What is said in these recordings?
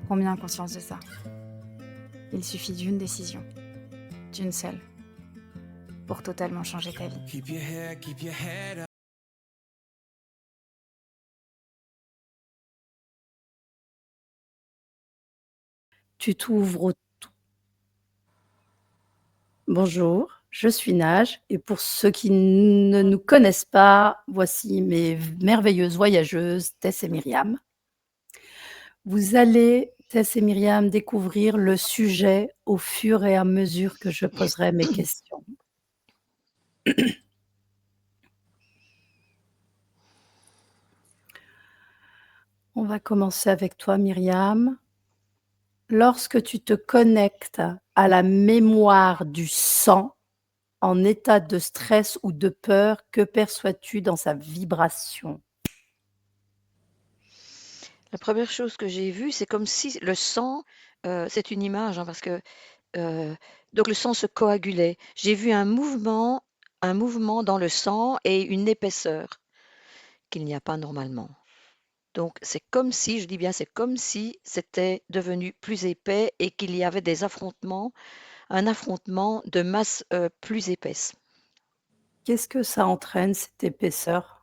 Prends bien conscience de ça. Il suffit d'une décision, d'une seule, pour totalement changer ta vie. Keep your head up. Tu t'ouvres au tout. Bonjour, je suis Nage et pour ceux qui ne nous connaissent pas, voici mes merveilleuses voyageuses, Tess et Myriam. Vous allez, Tess et Myriam, découvrir le sujet au fur et à mesure que je poserai mes questions. On va commencer avec toi, Myriam. Lorsque tu te connectes à la mémoire du sang, en état de stress ou de peur, que perçois-tu dans sa vibration? La première chose que j'ai vue, c'est comme si le sang, c'est une image, hein, parce que donc le sang se coagulait. J'ai vu un mouvement dans le sang et une épaisseur qu'il n'y a pas normalement. Donc c'est comme si, je dis bien, c'est comme si c'était devenu plus épais et qu'il y avait un affrontement de masse plus épaisse. Qu'est-ce que ça entraîne, cette épaisseur?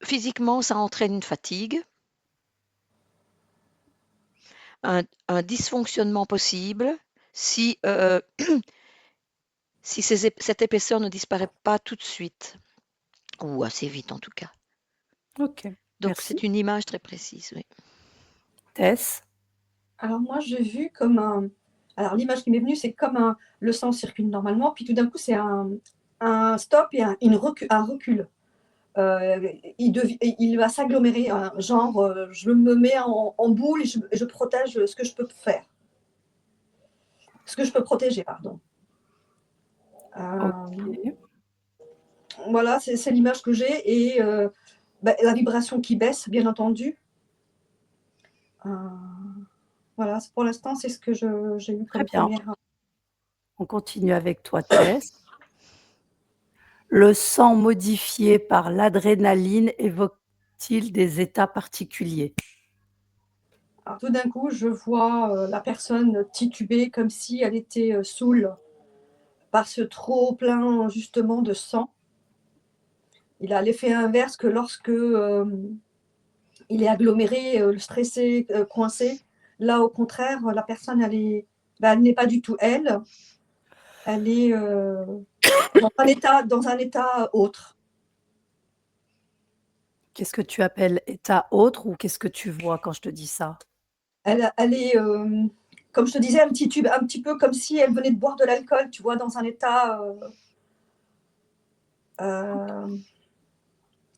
Physiquement, ça entraîne une fatigue, un dysfonctionnement possible si, si cette épaisseur ne disparaît pas tout de suite, ou assez vite en tout cas. Ok, Donc merci. c'est une image très précise, oui. Tess? Alors moi, j'ai vu comme un... Alors l'image qui m'est venue, c'est comme le sang circule normalement, puis tout d'un coup, c'est un stop et un recul. Il va s'agglomérer, genre je me mets en boule et je protège ce que je peux faire. Ce que je peux protéger, pardon. Ok. Voilà, c'est l'image que j'ai et la vibration qui baisse, bien entendu. Voilà, pour l'instant, c'est ce que j'ai eu Très comme bien. première. On continue avec toi, Tess. Le sang modifié par l'adrénaline évoque-t-il des états particuliers? Alors, tout d'un coup, je vois la personne tituber comme si elle était saoule par ce trop plein justement de sang. Il a l'effet inverse que lorsque il est aggloméré, stressé, coincé. Là, au contraire, la personne, elle n'est pas du tout elle. Elle est dans un état autre. Qu'est-ce que tu appelles état autre ou qu'est-ce que tu vois quand je te dis ça? Elle est, comme je te disais, elle titube un petit peu comme si elle venait de boire de l'alcool, tu vois, dans un état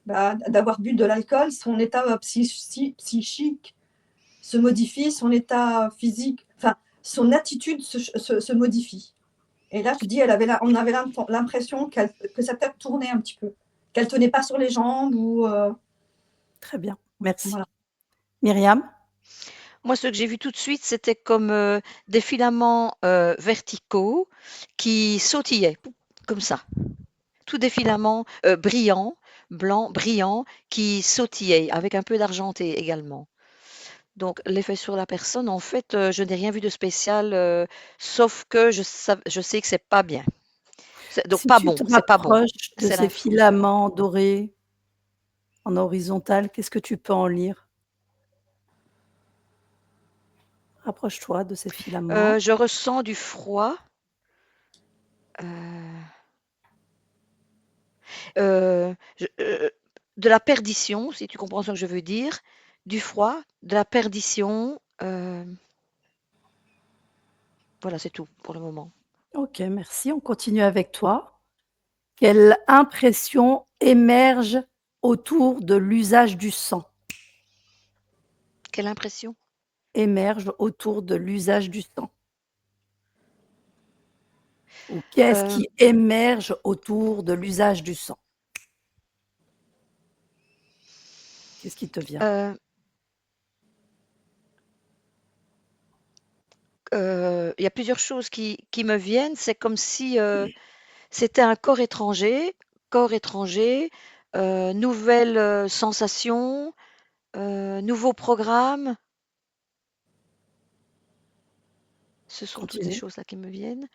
d'avoir bu de l'alcool, son état psychique se modifie, son état physique, enfin, son attitude se modifie. Et là, je dis, on avait l'impression que sa tête tournait un petit peu, qu'elle tenait pas sur les jambes ou. Très bien, merci. Voilà. Myriam? Moi, ce que j'ai vu tout de suite, c'était comme des filaments verticaux qui sautillaient, comme ça. Tous des filaments brillants, blancs, brillants, qui sautillaient, avec un peu d'argenté également. Donc, l'effet sur la personne, en fait, je n'ai rien vu de spécial, sauf que je sais que c'est pas bien. Donc, Si pas tu bon, te c'est pas bon. rapproches de C'est ces l'info. filaments dorés en horizontal, qu'est-ce que tu peux en lire? Rapproche-toi de ces filaments. Je ressens du froid. De la perdition, si tu comprends ce que je veux dire, du froid, de la perdition. Voilà, c'est tout pour le moment. Ok, merci. On continue avec toi. Quelle impression émerge autour de l'usage du sang? Quelle impression? Émerge autour de l'usage du sang. Ou qu'est-ce qui émerge autour de l'usage du sang? Qu'est-ce qui te vient? Il y a plusieurs choses qui me viennent. C'est comme si c'était un corps étranger, nouvelle sensation, Nouveau programme, ce sont toutes ces Continue. choses-là qui me viennent.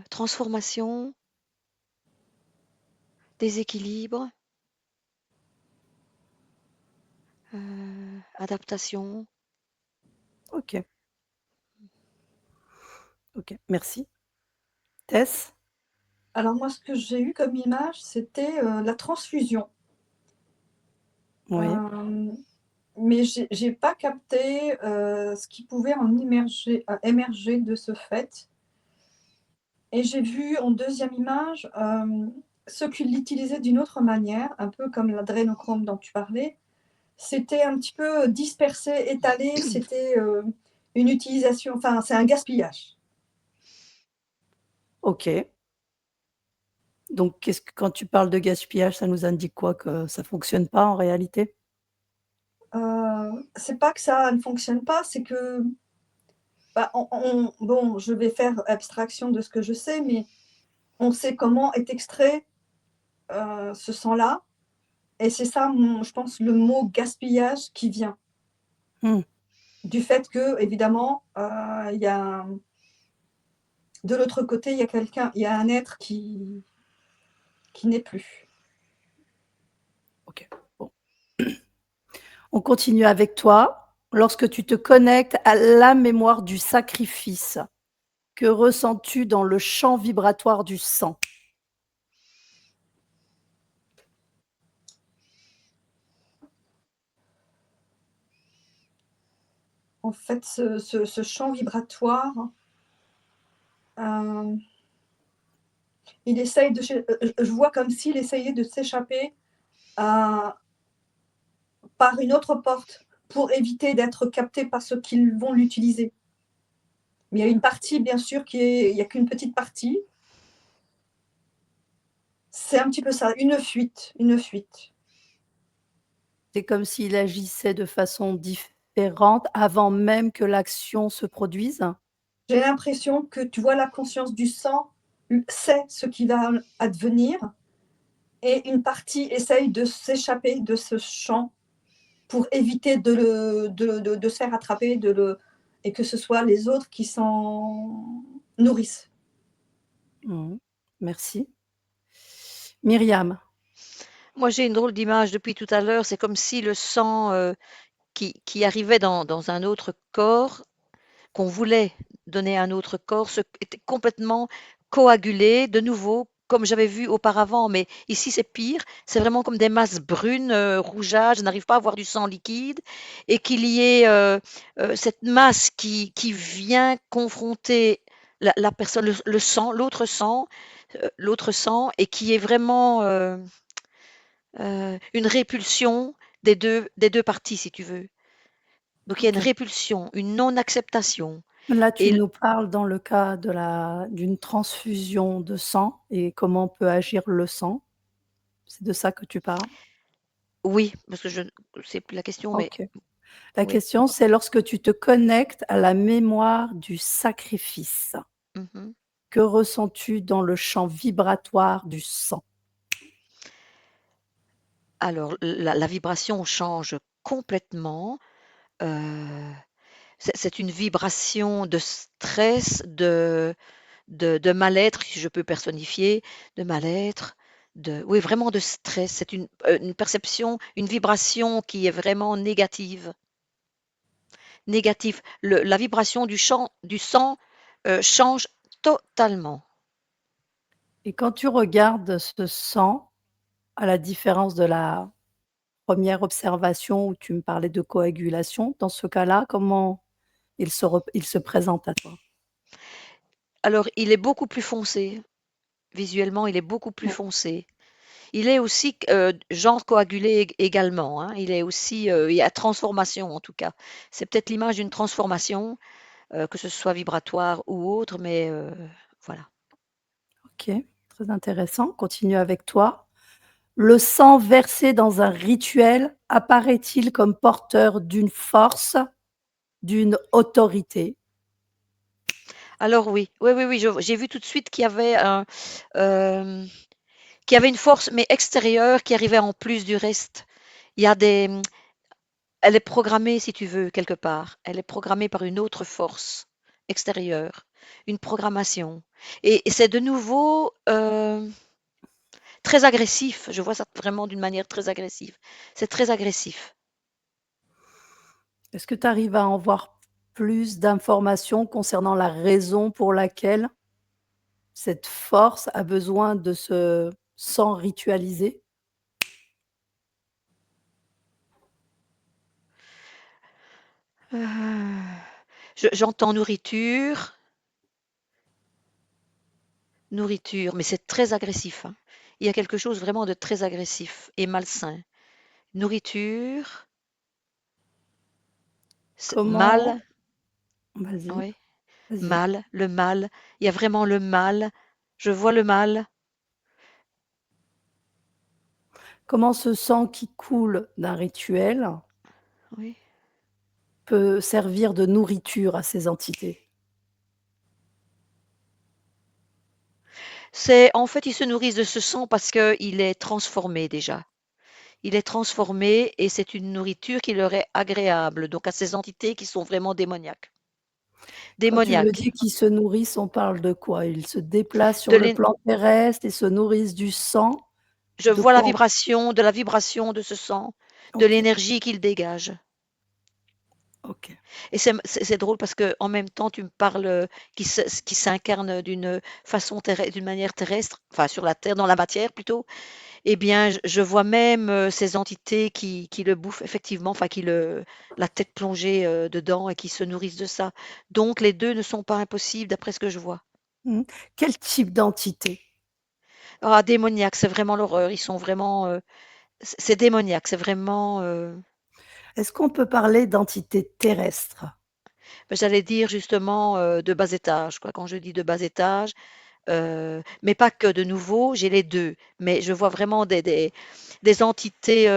Transformation, déséquilibre, adaptation. Ok, ok, merci. Tess? Alors moi, ce que j'ai eu comme image, c'était la transfusion. Oui, Mais j'ai pas capté ce qui pouvait en émerger de ce fait. Et j'ai vu en deuxième image ceux qui l'utilisaient d'une autre manière, un peu comme l'adrénochrome dont tu parlais. C'était un petit peu dispersé, étalé, c'était une utilisation, enfin c'est un gaspillage. ok. Donc, quand tu parles de gaspillage, ça nous indique quoi? Que ça fonctionne pas en réalité? C'est pas que ça ne fonctionne pas, c'est que bah, bon, je vais faire abstraction de ce que je sais, mais on sait comment est extrait ce sang-là. Et c'est ça, je pense, le mot gaspillage qui vient. Hmm, Du fait que, évidemment, il y a, de l'autre côté, il y a quelqu'un, il y a un être qui n'est plus. ok, bon. On continue avec toi. Lorsque tu te connectes à la mémoire du sacrifice, que ressens-tu dans le champ vibratoire du sang? En fait, ce champ vibratoire, euh, il essaye de, je vois comme s'il essayait de s'échapper par une autre porte pour éviter d'être capté par ceux qui vont l'utiliser. Mais il y a une partie, bien sûr, il n'y a qu'une petite partie. C'est un petit peu ça, une fuite, une fuite. C'est comme s'il agissait de façon différente avant même que l'action se produise? J'ai l'impression que tu vois, la conscience du sang sait ce qui va advenir et une partie essaye de s'échapper de ce champ pour éviter de se faire attraper et que ce soit les autres qui s'en nourrissent. Mmh. Merci. Myriam? Moi, j'ai une drôle d'image depuis tout à l'heure. C'est comme si le sang qui arrivait dans un autre corps, qu'on voulait donner à un autre corps, était complètement coagulé, de nouveau, comme j'avais vu auparavant. Mais ici, c'est pire. C'est vraiment comme des masses brunes, rougeâtres. Je n'arrive pas à voir du sang liquide. Et qu'il y ait cette masse qui vient confronter la personne, le sang, l'autre sang, et qui est vraiment une répulsion des deux parties, si tu veux. Donc il y a une Ok. répulsion, une non-acceptation. Là, tu Et nous parles dans le cas d'une transfusion de sang et comment peut agir le sang. C'est de ça que tu parles? oui, parce que je c'est plus la question, mais Ok. La oui. question, c'est lorsque tu te connectes à la mémoire du sacrifice, Mhm. que ressens-tu dans le champ vibratoire du sang? Alors la vibration change complètement. euh, c'est une vibration de stress, de mal-être, si je peux personnifier, de mal-être, oui, vraiment de stress. C'est une perception, une vibration qui est vraiment négative. Négatif. La vibration du sang change totalement. Et quand tu regardes ce sang, à la différence de la première observation où tu me parlais de coagulation, dans ce cas-là, comment il se présente à toi? Alors, il est beaucoup plus foncé. Visuellement, il est beaucoup plus Mmh. foncé. Il est aussi genre coagulé également, hein. Il est aussi, il y a transformation en tout cas. C'est peut-être l'image d'une transformation, que ce soit vibratoire ou autre, mais voilà. OK, très intéressant. Continue avec toi. Le sang versé dans un rituel apparaît-il comme porteur d'une force, d'une autorité? Alors oui, oui, oui, oui, j'ai vu tout de suite euh, qu'il y avait une force, mais extérieure, qui arrivait en plus du reste. Il y a Elle est programmée, si tu veux, quelque part. Elle est programmée par une autre force extérieure, une programmation. Et c'est de nouveau très agressif. Je vois ça vraiment d'une manière très agressive. C'est très agressif. Est-ce que tu arrives à en voir plus d'informations concernant la raison pour laquelle cette force a besoin de ce sang ritualisé? J'entends nourriture, nourriture, mais c'est très agressif, hein. Il y a quelque chose vraiment de très agressif et malsain. Nourriture, Comment mal, Vas-y, oui, vas-y. mal, le mal. Il y a vraiment le mal. Je vois le mal. Comment ce sang qui coule d'un rituel Oui. peut servir de nourriture à ces entités? En fait, ils se nourrissent de ce sang parce qu'il est transformé déjà. Il est transformé et c'est une nourriture qui leur est agréable, donc à ces entités qui sont vraiment démoniaques. Quand tu me Démoniaques. dis qu'ils se nourrissent, on parle de quoi? Ils se déplacent De sur le l'é- plan terrestre et se nourrissent du sang? Je De vois quoi? de la vibration de ce sang, de OK, l'énergie qu'il dégage. OK. Et c'est drôle parce que en même temps, tu me parles qui s'incarne d'une d'une manière terrestre, enfin sur la terre, dans la matière plutôt. Eh bien, je vois même ces entités qui le bouffent effectivement, enfin la tête plongée dedans et qui se nourrissent de ça. Donc les deux ne sont pas impossibles d'après ce que je vois. Mmh. Quel type d'entité? Ah, démoniaque, c'est vraiment l'horreur. Ils sont vraiment, c'est démoniaque, c'est vraiment. Est-ce qu'on peut parler d'entité terrestre? J'allais dire justement de bas étage, quoi. Quand je dis de bas étage, mais pas que de nouveau, j'ai les deux. Mais je vois vraiment des entités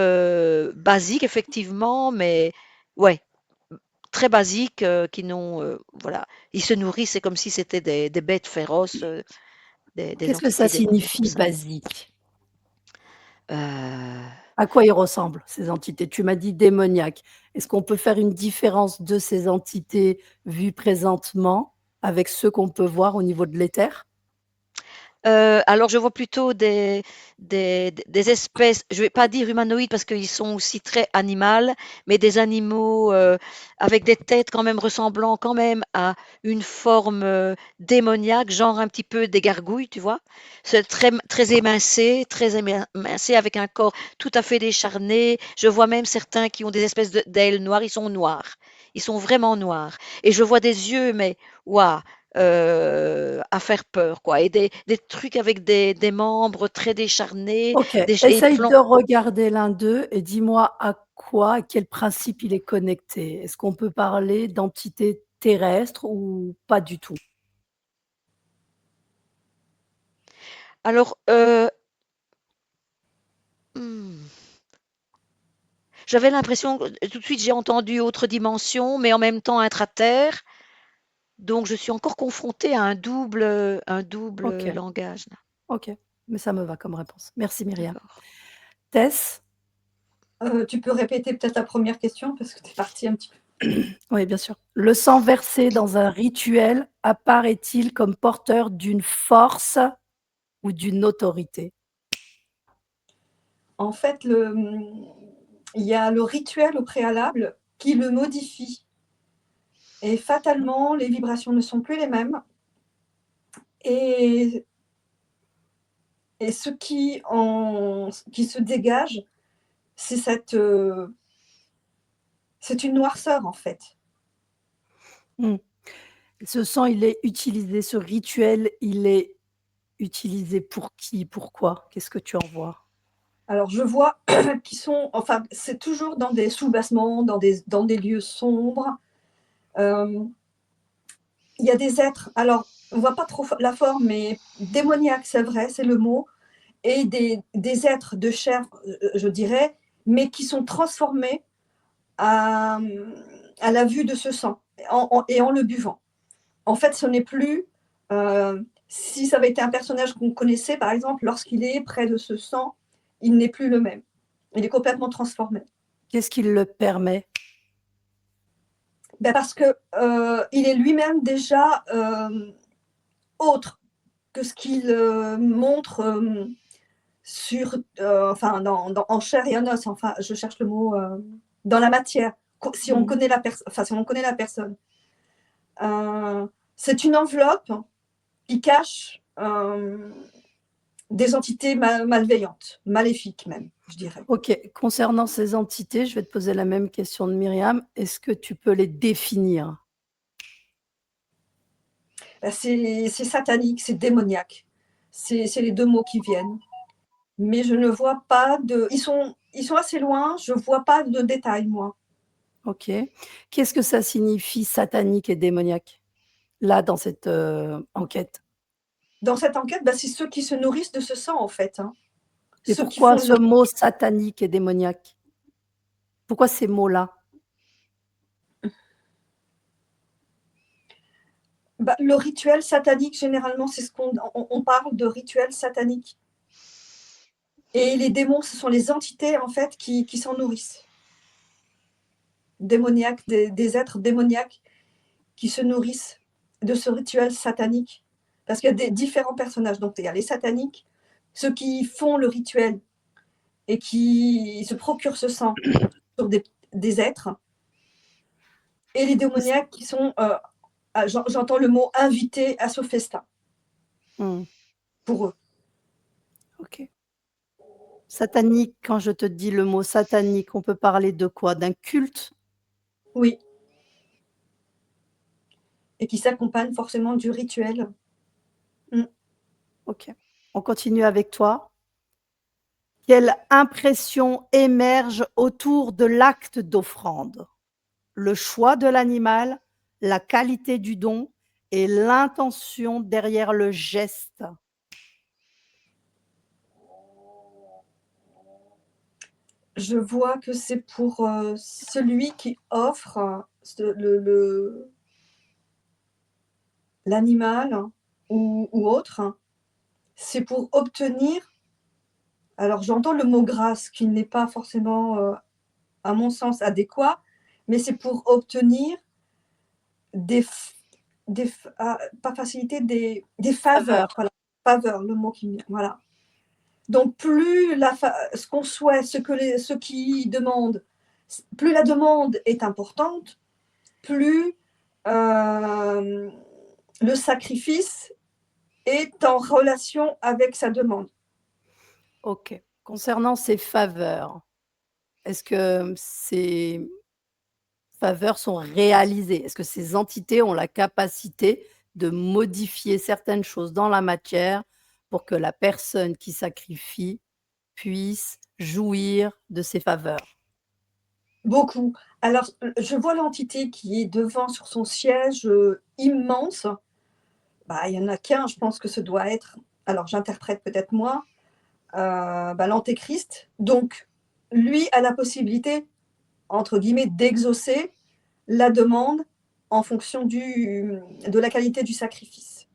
basiques, effectivement, mais ouais, très basiques qui n'ont. Voilà. Ils se nourrissent, c'est comme si c'était des bêtes féroces, des Qu'est-ce que ça entités démoniaques comme signifie ça. basique? Euh, À quoi ils ressemblent, ces entités? Tu m'as dit démoniaques. Est-ce qu'on peut faire une différence de ces entités vues présentement avec ceux qu'on peut voir au niveau de l'éther? Alors je vois plutôt des espèces, je vais pas dire humanoïdes parce qu'ils sont aussi très animales, mais des animaux avec des têtes quand même ressemblant quand même à une forme démoniaque, genre un petit peu des gargouilles, tu vois. C'est très émincé avec un corps tout à fait décharné. Je vois même certains qui ont des espèces d'ailes noires, ils sont noirs. Ils sont vraiment noirs. Et je vois des yeux, mais waouh, à faire peur, quoi. Et des trucs avec des membres très décharnés, OK, et essaye de regarder l'un d'eux et dis-moi à quel principe il est connecté. Est-ce qu'on peut parler d'entité terrestre ou pas du tout? alors, hmm, j'avais l'impression, tout de suite j'ai entendu autre dimension, mais en même temps intraterre, donc je suis encore confrontée à un double OK, langage, là. OK, mais ça me va comme réponse. Merci Myriam. D'accord. Tess? Tu peux répéter peut-être la première question parce que tu es partie un petit peu. Oui, bien sûr. Le sang versé dans un rituel apparaît-il comme porteur d'une force ou d'une autorité? En fait, il y a le rituel au préalable qui le modifie et fatalement, les vibrations ne sont plus les mêmes et ce qui se dégage, c'est c'est une noirceur, en fait. Mmh. Ce sang, il est utilisé, ce rituel, il est utilisé pour qui? Pourquoi? Qu'est-ce que tu en vois? Alors je vois qu'ils sont enfin, c'est toujours dans des sous-bassements, dans des lieux sombres. Hem, il y a des êtres, alors on voit pas trop la forme, mais démoniaques, c'est vrai, c'est le mot, et des êtres de chair, je dirais, mais qui sont transformés à, à la vue de ce sang et en le buvant. En fait, ce n'est plus, si ça avait été un personnage qu'on connaissait, par exemple, lorsqu'il est près de ce sang, il n'est plus le même. Il est complètement transformé. Qu'est-ce qui le permet? Ben parce que il est lui-même déjà autre que ce qu'il montre sur, enfin, en chair et en os. Enfin, je cherche le mot dans la matière. Si on connaît la personne, enfin, si on connaît la personne, c'est une enveloppe qui cache des entités malveillantes, maléfiques même, je dirais. Ok, concernant ces entités, je vais te poser la même question de Myriam. Est-ce que tu peux les définir? Ben, c'est satanique, c'est démoniaque. C'est les deux mots qui viennent. Mais je ne vois pas de... Ils sont assez loin, je ne vois pas de détails, moi. Ok. Qu'est-ce que ça signifie satanique et démoniaque, là, dans cette enquête? Dans cette enquête, ben, c'est ceux qui se nourrissent de ce sang, en fait. Hein. Et Ceux qui pourquoi font ce mot satanique et démoniaque? Pourquoi ces mots-là? Ben, le rituel satanique, généralement, c'est ce on parle de rituel satanique. Et les démons, ce sont les entités, en fait, qui s'en nourrissent. Démoniaques, des êtres démoniaques qui se nourrissent de ce rituel satanique. Parce qu'il y a des différents personnages. Donc, il y a les sataniques, ceux qui font le rituel et qui se procurent ce sang sur des êtres, et les démoniaques qui sont, j'entends le mot, invités à ce festin, pour eux. Ok. Satanique, quand je te dis le mot satanique, on peut parler de quoi? D'un culte? Oui. Et qui s'accompagne forcément du rituel. Ok. On continue avec toi. Quelle impression émerge autour de l'acte d'offrande? Le choix de l'animal, la qualité du don et l'intention derrière le geste. Je vois que c'est pour celui qui offre l'animal ou autre, c'est pour obtenir, alors j'entends le mot grâce qui n'est pas forcément, à mon sens, adéquat, mais c'est pour obtenir pas facilité, des faveurs. Voilà, faveurs, le mot qui me vient. Voilà. Donc plus ce qu'on souhaite, ce qui demandent, plus la demande est importante, plus le sacrifice est en relation avec sa demande. Ok. Concernant ces faveurs, est-ce que ces faveurs sont réalisées? Est-ce que ces entités ont la capacité de modifier certaines choses dans la matière pour que la personne qui sacrifie puisse jouir de ces faveurs? Beaucoup. Alors, je vois l'entité qui est devant sur son siège immense. Bah, il y en a qu'un, je pense que ce doit être, alors j'interprète peut-être moi, l'antéchrist. Donc, lui a la possibilité, entre guillemets, d'exaucer la demande en fonction de la qualité du sacrifice.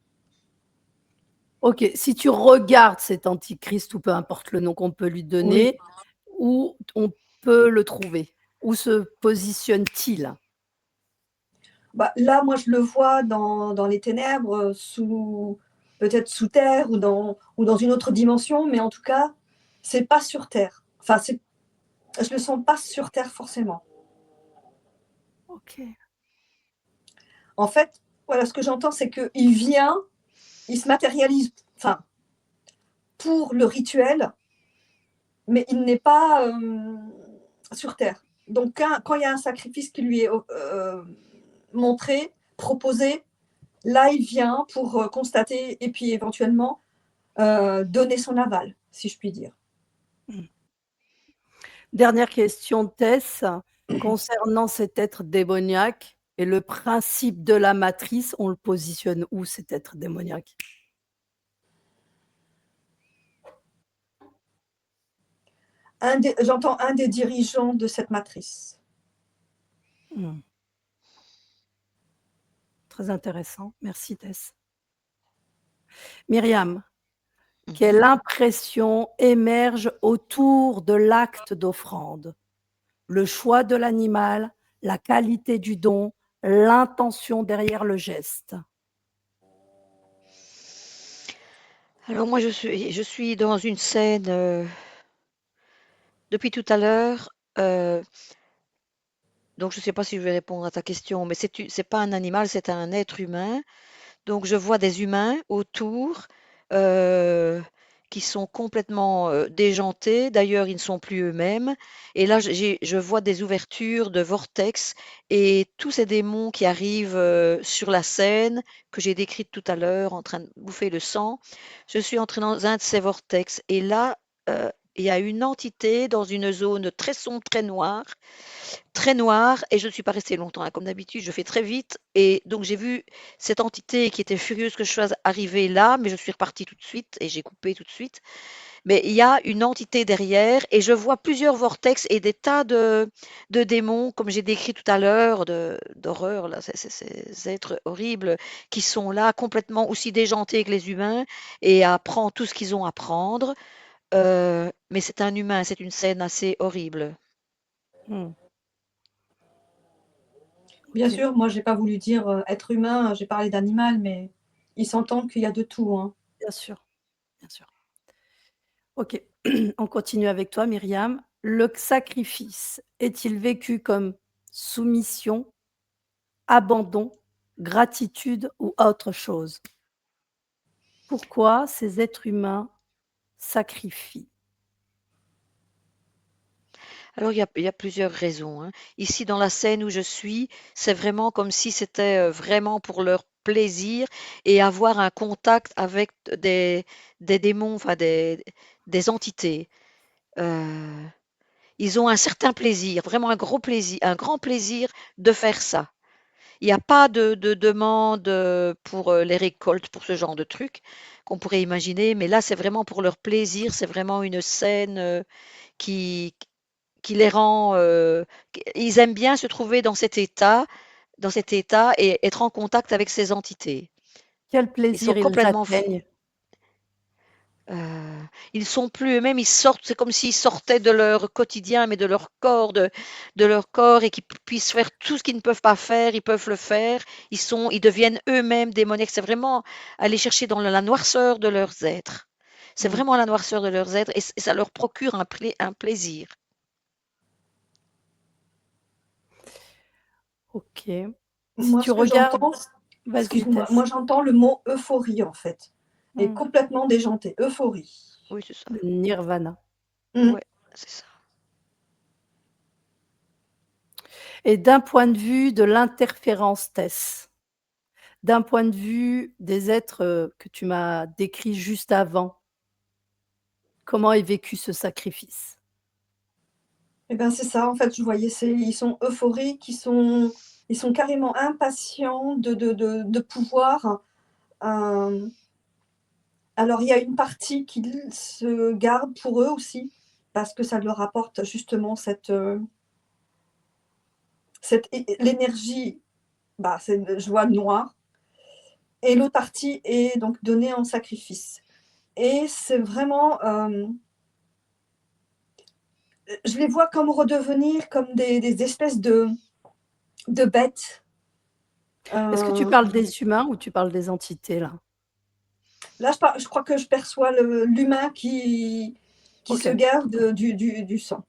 Ok, si tu regardes cet antichrist, ou peu importe le nom qu'on peut lui donner, où on peut le trouver? Où se positionne-t-il? Bah, là, moi, je le vois dans les ténèbres, peut-être sous terre ou dans une autre dimension, mais en tout cas, c'est pas sur terre. Enfin, je le sens pas sur terre forcément. Ok. En fait, voilà, ce que j'entends, c'est qu'il vient, il se matérialise, enfin, pour le rituel, mais il n'est pas sur terre. Donc, quand il y a un sacrifice qui lui est montré, proposé, là, il vient pour constater et puis éventuellement donner son aval, si je puis dire. Dernière question, Tess, concernant cet être démoniaque et le principe de la matrice, on le positionne où, cet être démoniaque? J'entends un des dirigeants de cette matrice. Très intéressant. Merci, Tess. Myriam, quelle impression émerge autour de l'acte d'offrande? Le choix de l'animal, la qualité du don, l'intention derrière le geste. Alors moi, je suis dans une scène depuis tout à l'heure. Donc je ne sais pas si je vais répondre à ta question, mais c'est pas un animal, c'est un être humain. Donc je vois des humains autour euh, qui sont complètement déjantés. D'ailleurs, ils ne sont plus eux-mêmes. Et là, je vois des ouvertures de vortex et tous ces démons qui arrivent sur la scène que j'ai décrite tout à l'heure, en train de bouffer le sang. Je suis entrée dans un de ces vortex et là, il y a une entité dans une zone très sombre, très noir et je ne suis pas restée longtemps, hein. Comme d'habitude, je fais très vite et donc j'ai vu cette entité qui était furieuse que je fasse arriver là, mais je suis repartie tout de suite et j'ai coupé tout de suite. Mais il y a une entité derrière et je vois plusieurs vortex et des tas de démons, comme j'ai décrit tout à l'heure, d'horreur, là, ces êtres horribles qui sont là, complètement aussi déjantés que les humains et apprennent tout ce qu'ils ont à prendre. Mais c'est un humain, c'est une scène assez horrible. Hmm, Bien ok, sûr, moi, j'ai pas voulu dire être humain, j'ai parlé d'animal, mais il s'entend qu'il y a de tout, hein. bien sûr, bien sûr. Ok, on continue avec toi, Myriam. Le sacrifice est-il vécu comme soumission, abandon, gratitude ou autre chose? Pourquoi ces êtres humains sacrifient? Alors, il y a plusieurs raisons, hein. Ici, dans la scène où je suis, c'est vraiment comme si c'était vraiment pour leur plaisir et avoir un contact avec des démons, enfin des entités. Euh, Ils ont un certain plaisir, vraiment un gros plaisir, un grand plaisir de faire ça. Il n'y a pas de demande pour les récoltes, pour ce genre de trucs qu'on pourrait imaginer, mais là, c'est vraiment pour leur plaisir, c'est vraiment une scène qui, qui les rend, ils aiment bien se trouver dans cet état et être en contact avec ces entités. Quel Ils sont plaisir ils complètement, atteignent? ils sont plus eux-mêmes, ils sortent, c'est comme s'ils sortaient de leur quotidien, mais de leur corps, de leur corps et qu'ils puissent faire tout ce qu'ils ne peuvent pas faire, ils peuvent le faire. Ils deviennent eux-mêmes démoniaques. C'est vraiment aller chercher dans la noirceur de leurs êtres. C'est Hmm, vraiment la noirceur de leurs êtres et ça leur procure un plaisir. ok. Si Moi, tu ce que regardes, j'entends, vas-y, excuse-moi, Tess. moi j'entends le mot euphorie en fait, et Hmm, complètement déjanté, euphorie. Oui, c'est ça. le nirvana. Mm. Ouais, c'est ça. Et d'un point de vue de l'interférence, Tess, d'un point de vue des êtres que tu m'as décrits juste avant, comment est vécu ce sacrifice? Eh ben c'est ça, en fait, je voyais, ils sont euphoriques, ils sont carrément impatients de pouvoir. euh, alors, il y a une partie qu'ils se gardent pour eux aussi, parce que ça leur apporte justement l'énergie, bah, c'est une joie noire, et l'autre partie est donc donnée en sacrifice. Et c'est vraiment, je les vois comme redevenir comme des espèces de bêtes. Est-ce que tu Euh, parles des humains ou tu parles des entités là? Là, je crois que je perçois l'humain qui Ok, se garde du sang.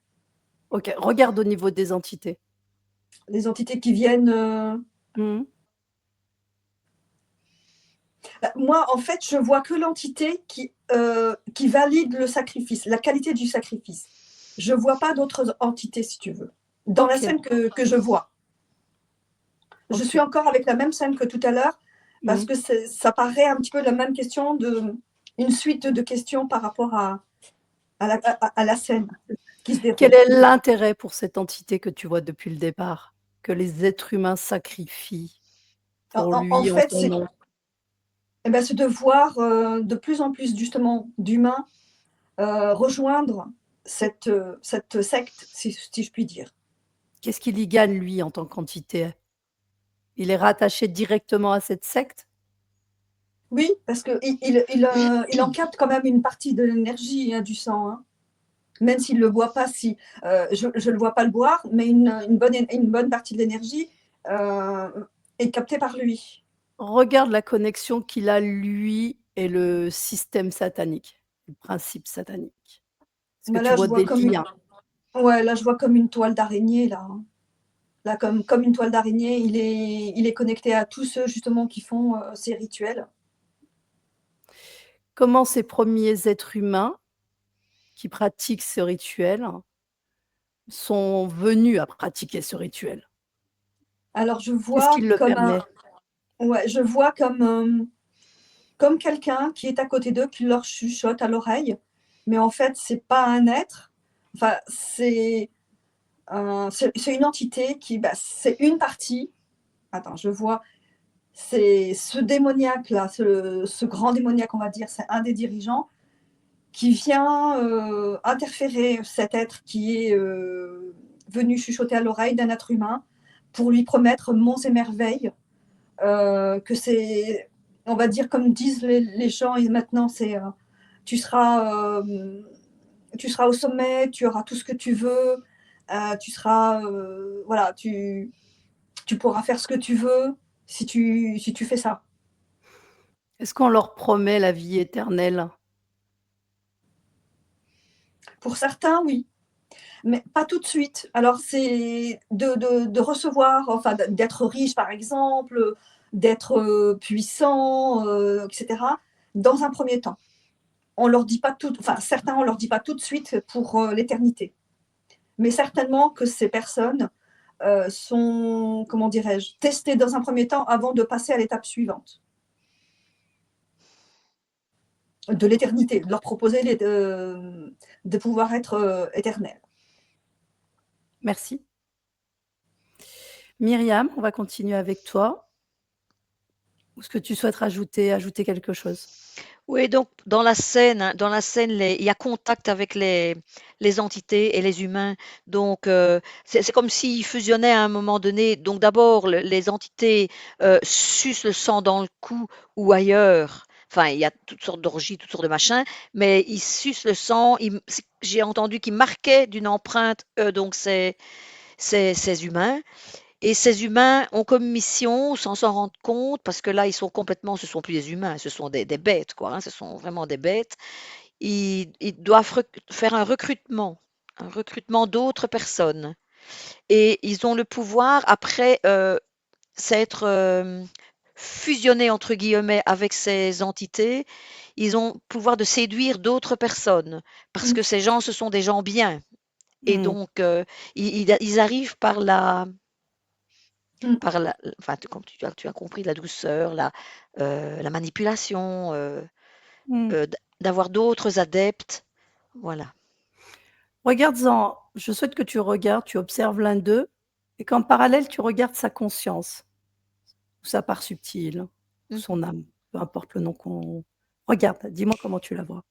ok. Regarde au niveau des entités. Les entités qui viennent. Mhm. Moi, en fait, je vois que l'entité qui valide le sacrifice, la qualité du sacrifice. Je ne vois pas d'autres entités, si tu veux, dans la Ok, scène que je vois. Je ok. suis encore avec la même scène que tout à l'heure, parce Mhm. que ça paraît un petit peu la même question, une suite de questions par rapport à la scène qui se Quel déroule. est l'intérêt pour cette entité que tu vois depuis le départ, que les êtres humains sacrifient pour En lui, en fait, son nom? eh ben, c'est de voir de plus en plus justement d'humains rejoindre cette secte, si je puis dire. Qu'est-ce qu'il y gagne, lui, en tant qu'entité? Il est rattaché directement à cette secte? Oui, parce qu'il en capte quand même une partie de l'énergie, hein, du sang, hein. Même s'il ne le boit pas, je ne le vois pas le boire, mais une bonne partie de l'énergie, est capté par lui. Regarde la connexion qu'il a, lui, et le système satanique, le principe satanique. Est-ce que Bah, tu là, je vois vois des comme une liens? ouais, là, je vois comme une toile d'araignée, là, hein. Là, comme une toile d'araignée, il est connecté à tous ceux, justement, qui font, ces rituels. Comment ces premiers êtres humains qui pratiquent ce rituel sont venus à pratiquer ce rituel? Alors je Qu'est-ce qui vois le comme permet? ouais, je vois comme quelqu'un qui est à côté d'eux, qui leur chuchote à l'oreille, mais en fait, c'est pas un être, enfin, c'est une entité qui, bah, c'est une partie attends, je vois, c'est ce démoniaque-là, ce grand démoniaque, on va dire, c'est un des dirigeants qui vient, interférer cet être qui est, venu chuchoter à l'oreille d'un être humain pour lui promettre monts et merveilles, que c'est on va dire comme disent les gens et maintenant c'est, tu seras, tu seras au sommet, tu auras tout ce que tu veux, tu seras, voilà, tu pourras faire ce que tu veux si tu fais ça. Est-ce qu'on leur promet la vie éternelle? Pour certains, oui, mais pas tout de suite. Alors c'est de recevoir, enfin d'être riche par exemple, d'être, puissant, et cetera, dans un premier temps. On leur dit pas tout enfin certains, on leur dit pas tout de suite pour, l'éternité. Mais certainement que ces personnes, sont, comment dirais-je? Testées dans un premier temps avant de passer à l'étape suivante. De l'éternité, de leur proposer de pouvoir être, éternels. Merci. Myriam, on va continuer avec toi. Est-ce que tu souhaites ajouter quelque chose? Oui, donc dans la scène, il y a contact avec les entités et les humains. Donc, c'est comme s'ils fusionnaient à un moment donné. Donc, d'abord, les entités sucent le sang dans le cou ou ailleurs. Enfin, il y a toutes sortes d'orgies, toutes sortes de machins, mais ils sucent le sang. J'ai entendu qu'ils marquaient d'une empreinte, donc ces humains. Et ces humains ont comme mission, sans s'en rendre compte, parce que là, ils sont complètement, ce sont plus des humains, ce sont des bêtes, quoi, hein, ce sont vraiment des bêtes. Ils doivent faire un recrutement d'autres personnes. Et ils ont le pouvoir, après s'être fusionnés, entre guillemets, avec ces entités, ils ont le pouvoir de séduire d'autres personnes, parce Mmh. que ces gens, ce sont des gens bien. Et Mmh. donc, ils arrivent Mmh. par la enfin, comme tu as compris, la douceur, la manipulation, Mmh. d'avoir d'autres adeptes, voilà. Regardes-en, je souhaite que tu regardes, tu observes l'un d'eux et qu'en parallèle, tu regardes sa conscience ou sa part subtile ou Mmh. son âme, peu importe le nom qu'on regarde, dis-moi comment tu la vois?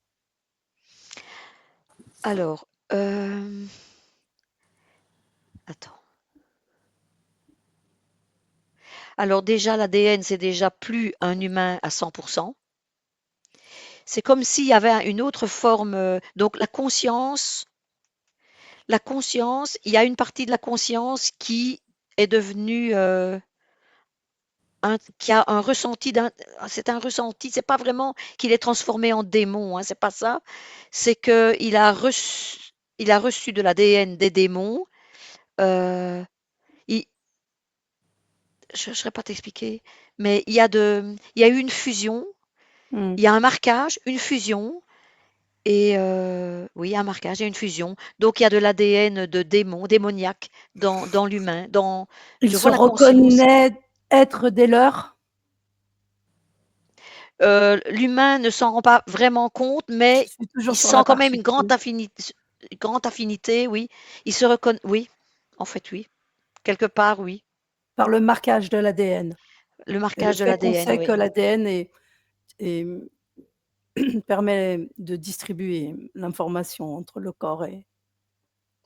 Alors, attends. Alors déjà, l'ADN, c'est déjà plus un humain à 100. C'est comme s'il y avait une autre forme, donc il y a une partie de la conscience qui est devenue, qui a un ressenti c'est un ressenti, c'est pas vraiment qu'il est transformé en démon, hein, c'est pas ça. C'est que il a reçu de l'ADN des démons. Euh, il- je ne saurais pas t'expliquer, mais il y a eu une fusion, Mmh. il y a un marquage, une fusion, et oui, un marquage et une fusion. Donc il y a de l'ADN de démoniaque dans l'humain, Il je se vois la conscience. reconnaît être des leurs? L'humain ne s'en rend pas vraiment compte, Je mais suis toujours il sur sent la quand part même une subtile. grande affinité, oui. Il se reconnaît, oui, en fait, oui. Quelque part, oui. Par le marquage de l'ADN Le et le marquage de fait qu'on l'ADN, sait que oui. l'ADN est permet de distribuer l'information entre le corps et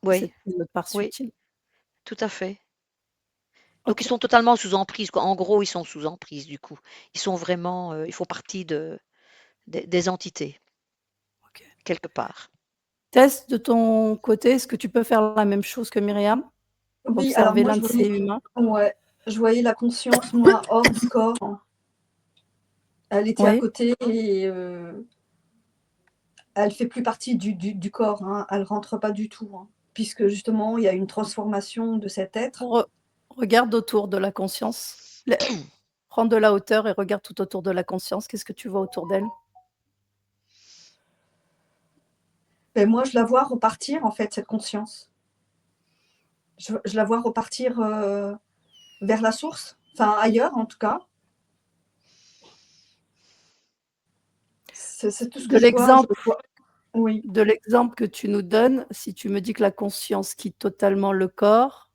Oui, notre part oui, subtile. tout à fait. Donc ils OK, sont totalement sous emprise, quoi. En gros, ils sont sous emprise, du coup. Ils sont vraiment, ils font partie des entités, OK. quelque part. Tess, de ton côté, est-ce que tu peux faire la même chose que Myriam? Oui, alors Observer moi l'un je de ces voudrais humains? ouais. Je voyais la conscience, moi, hors du corps. Elle était à Oui. côté et elle fait plus partie du corps, hein. Elle rentre pas du tout, hein, puisque justement, il y a une transformation de cet être. Regarde autour de la conscience. Prends de la hauteur et regarde tout autour de la conscience. Qu'est-ce que tu vois autour d'elle? Et moi, je la vois repartir, en fait, cette conscience. Je la vois repartir vers la source, enfin ailleurs en tout cas. C'est tout ce De que je vois. l'exemple Oui. de l'exemple que tu nous donnes, si tu me dis que la conscience quitte totalement le corps,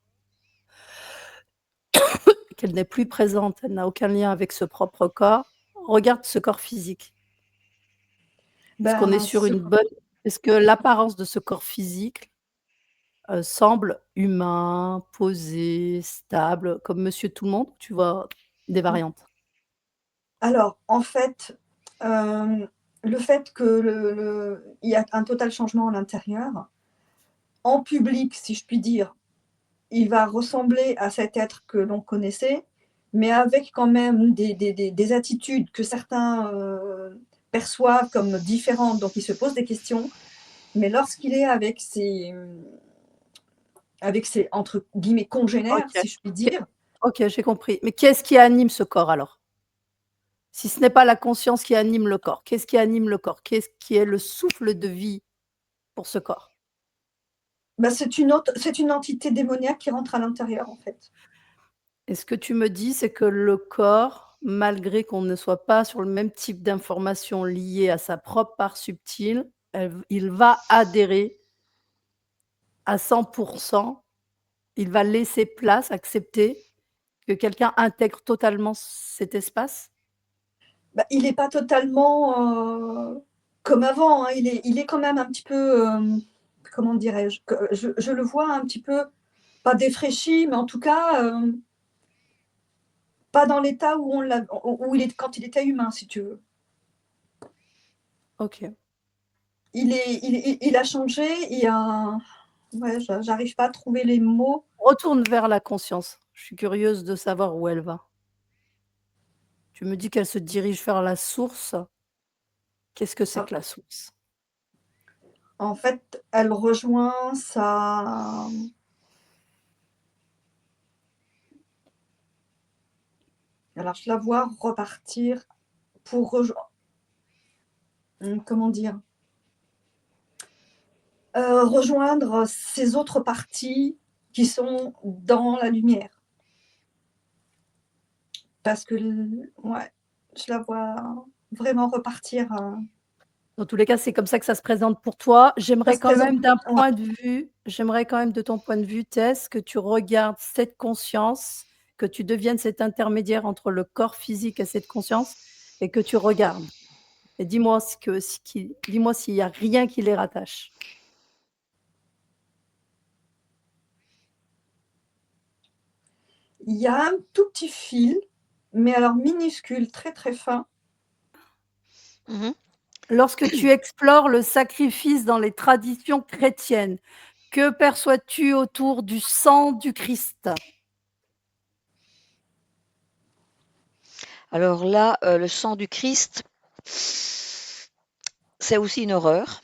qu'elle n'est plus présente, elle n'a aucun lien avec ce propre corps, regarde ce corps physique. Est-ce qu'on est sur une bonne est-ce que l'apparence de ce corps physique, semble humain, posé, stable, comme monsieur tout le monde? Tu vois des variantes? Alors, en fait, le fait que il y a un total changement à l'intérieur, en public, si je puis dire, il va ressembler à cet être que l'on connaissait, mais avec quand même des attitudes que certains perçoivent comme différentes, donc ils se posent des questions. Mais lorsqu'il est avec ses entre guillemets OK. congénères, si je puis OK. dire, OK, j'ai compris. Mais qu'est-ce qui anime ce corps alors? Si ce n'est pas la conscience qui anime le corps, qu'est-ce qui anime le corps? Qu'est-ce qui est le souffle de vie pour ce corps? bah, c'est une entité démoniaque qui rentre à l'intérieur, en fait. Et ce que tu me dis, c'est que le corps, malgré qu'on ne soit pas sur le même type d'informations liées à sa propre part subtile, il va adhérer à 100%, il va laisser place, accepter que quelqu'un intègre totalement cet espace? Bah, il est pas totalement, comme avant, hein. Il est quand même un petit peu, comment dirais-je? Que je le vois un petit peu, pas défraîchi, mais en tout cas, pas dans l'état où il est quand il était humain, si tu veux. OK. Il a changé, il y a ouais, j'arrive pas à trouver les mots. Retourne vers la conscience. Je suis curieuse de savoir où elle va. Tu me dis qu'elle se dirige vers la source. Qu'est-ce que c'est Ah, que la source? en fait, elle rejoint sa alors je la vois repartir pour comment dire? Rejoindre ces autres parties qui sont dans la lumière. Parce que ouais, je la vois vraiment repartir, Dans tous les cas, c'est comme ça que ça se présente pour toi. ça J'aimerais se quand présente même d'un ouais, point de vue j'aimerais quand même de ton point de vue, Tess, que tu regardes cette conscience, que tu deviennes cet intermédiaire entre le corps physique et cette conscience et que tu regardes. Et dis-moi dis-moi s'il y a rien qui les rattache. il y a un tout petit fil, mais alors minuscule, très, très fin. Mmh. Lorsque tu explores le sacrifice dans les traditions chrétiennes, que perçois-tu autour du sang du Christ? Alors là, le sang du Christ, c'est aussi une horreur.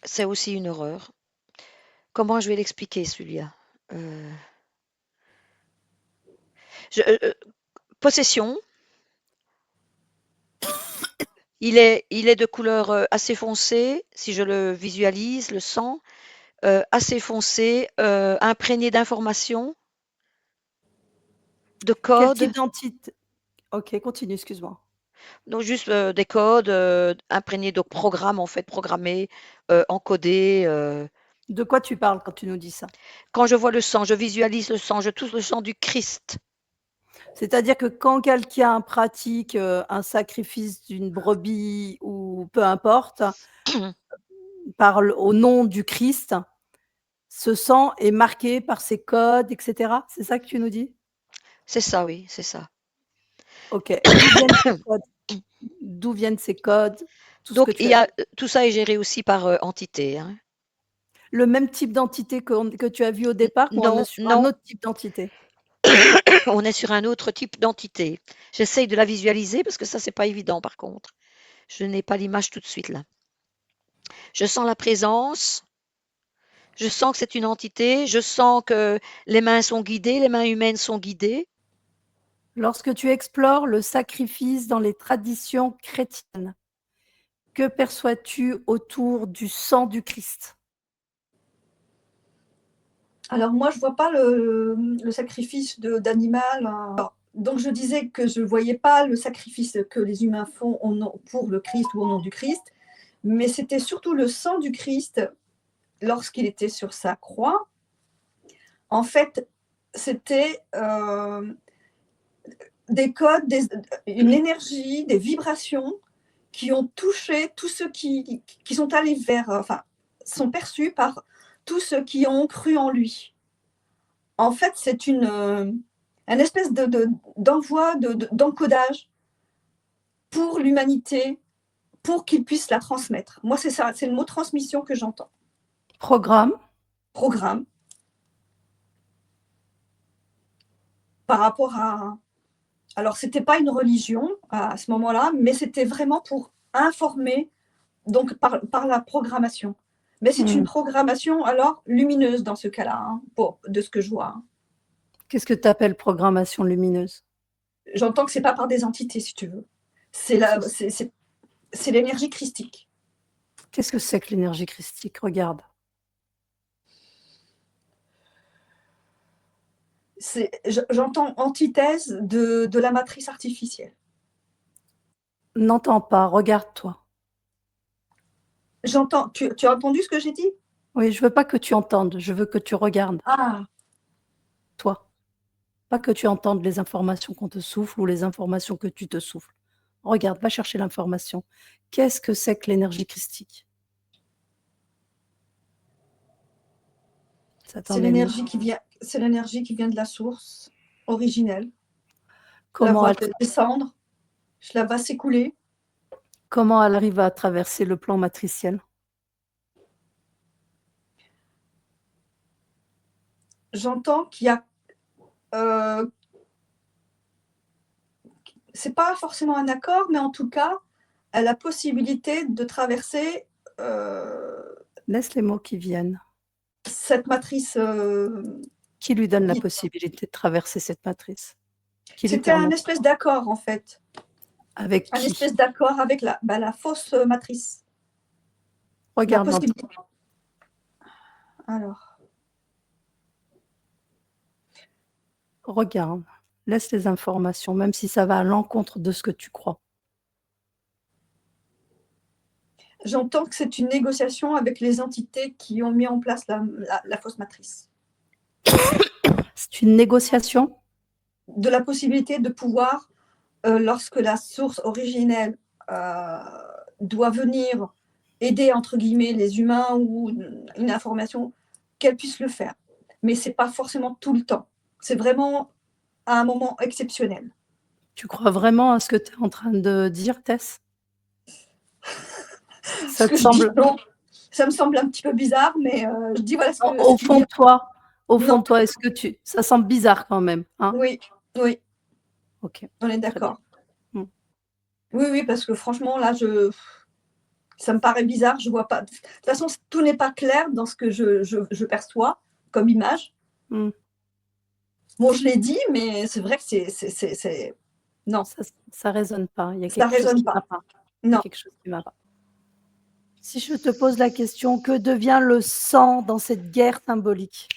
C'est aussi une horreur. Comment je vais l'expliquer celui-là? Heu, je possession, il est de couleur, assez foncée, si je le visualise, le sang, assez foncé, imprégné d'informations, de Quel codes, type d'entité OK, continue, excuse-moi. donc juste, des codes, imprégnés, donc programmes en fait, programmés, encodés, De quoi tu parles quand tu nous dis ça? Quand je vois le sang, je visualise le sang, je touche le sang du Christ. C'est-à-dire que quand quelqu'un pratique, un sacrifice d'une brebis ou peu importe, parle au nom du Christ, ce sang est marqué par ces codes et cetera? C'est ça que tu nous dis? C'est ça, oui, c'est ça. OK, et d'où viennent ces codes? D'où viennent ces codes? Tout ce que Donc tu il as y a dit. tout ça est géré aussi par, entité, hein. Le même type d'entité que tu as vu au départ ou on est Non, sur un non, autre type d'entité? On est sur un autre type d'entité. J'essaye de la visualiser parce que ça, c'est pas évident par contre. Je n'ai pas l'image tout de suite là. Je sens la présence. Je sens que c'est une entité. Je sens que les mains sont guidées, les mains humaines sont guidées. Lorsque tu explores le sacrifice dans les traditions chrétiennes, que perçois-tu autour du sang du Christ? Alors moi, je vois pas le sacrifice d'animal. Donc je disais que je ne voyais pas le sacrifice que les humains font pour le Christ ou au nom du Christ, mais c'était surtout le sang du Christ lorsqu'il était sur sa croix. En fait, c'était des codes, une énergie, des vibrations qui ont touché tous ceux qui sont allés vers, enfin, sont perçus par tous ceux qui ont cru en lui. En fait, c'est une espèce d'envoi, d'encodage pour l'humanité, pour qu'ils puissent la transmettre. Moi, c'est ça, c'est le mot transmission que j'entends. Programme. Programme. Par rapport à... Alors, ce n'était pas une religion à ce moment-là, mais c'était vraiment pour informer, donc par la programmation. Mais c'est une programmation, alors, lumineuse dans ce cas-là, hein, de ce que je vois. Hein. Qu'est-ce que tu appelles programmation lumineuse? J'entends que ce n'est pas par des entités, si tu veux. C'est l'énergie christique. Qu'est-ce que c'est que l'énergie christique? Regarde. J'entends antithèse de la matrice artificielle. N'entends pas, regarde-toi. J'entends. Tu as entendu ce que j'ai dit? Oui, je veux pas que tu entendes, je veux que tu regardes. Ah, Toi. Pas que tu entendes les informations qu'on te souffle ou les informations que tu te souffles. Regarde, va chercher l'information. Qu'est-ce que c'est que l'énergie christique? c'est l'énergie qui vient de la source originelle. Comment je la vois descendre, je la vois s'écouler. Comment elle arrive à traverser le plan matriciel? J'entends qu'il y a... c'est pas forcément un accord, mais en tout cas, elle a la possibilité de traverser... Laisse les mots qui viennent. Cette matrice... Qui lui donne la possibilité de traverser cette matrice? C'était un espèce d'accord, en fait. Avec qui? Un espèce d'accord avec la fausse matrice. Regarde. Alors. Regarde. Laisse les informations, même si ça va à l'encontre de ce que tu crois. J'entends que c'est une négociation avec les entités qui ont mis en place la fausse matrice. C'est une négociation? De la possibilité de pouvoir, lorsque la source originelle doit venir aider, entre guillemets, les humains ou une information, qu'elle puisse le faire. Mais ce n'est pas forcément tout le temps. C'est vraiment à un moment exceptionnel. Tu crois vraiment à ce que tu es en train de dire, Tess? Ça me semble un petit peu bizarre, mais je dis voilà ce que... Au fond de toi, est-ce que ça semble bizarre quand même, hein? Oui. Ok. On est d'accord. Oui, parce que franchement, là, ça me paraît bizarre. Je vois pas. De toute façon, tout n'est pas clair dans ce que je perçois comme image. Bon, je l'ai dit, mais c'est vrai que c'est... Non. Ça résonne pas. Il y a ça quelque chose résonne qui pas. va pas. Non. Quelque chose qui va pas. Si je te pose la question, que devient le sang dans cette guerre symbolique?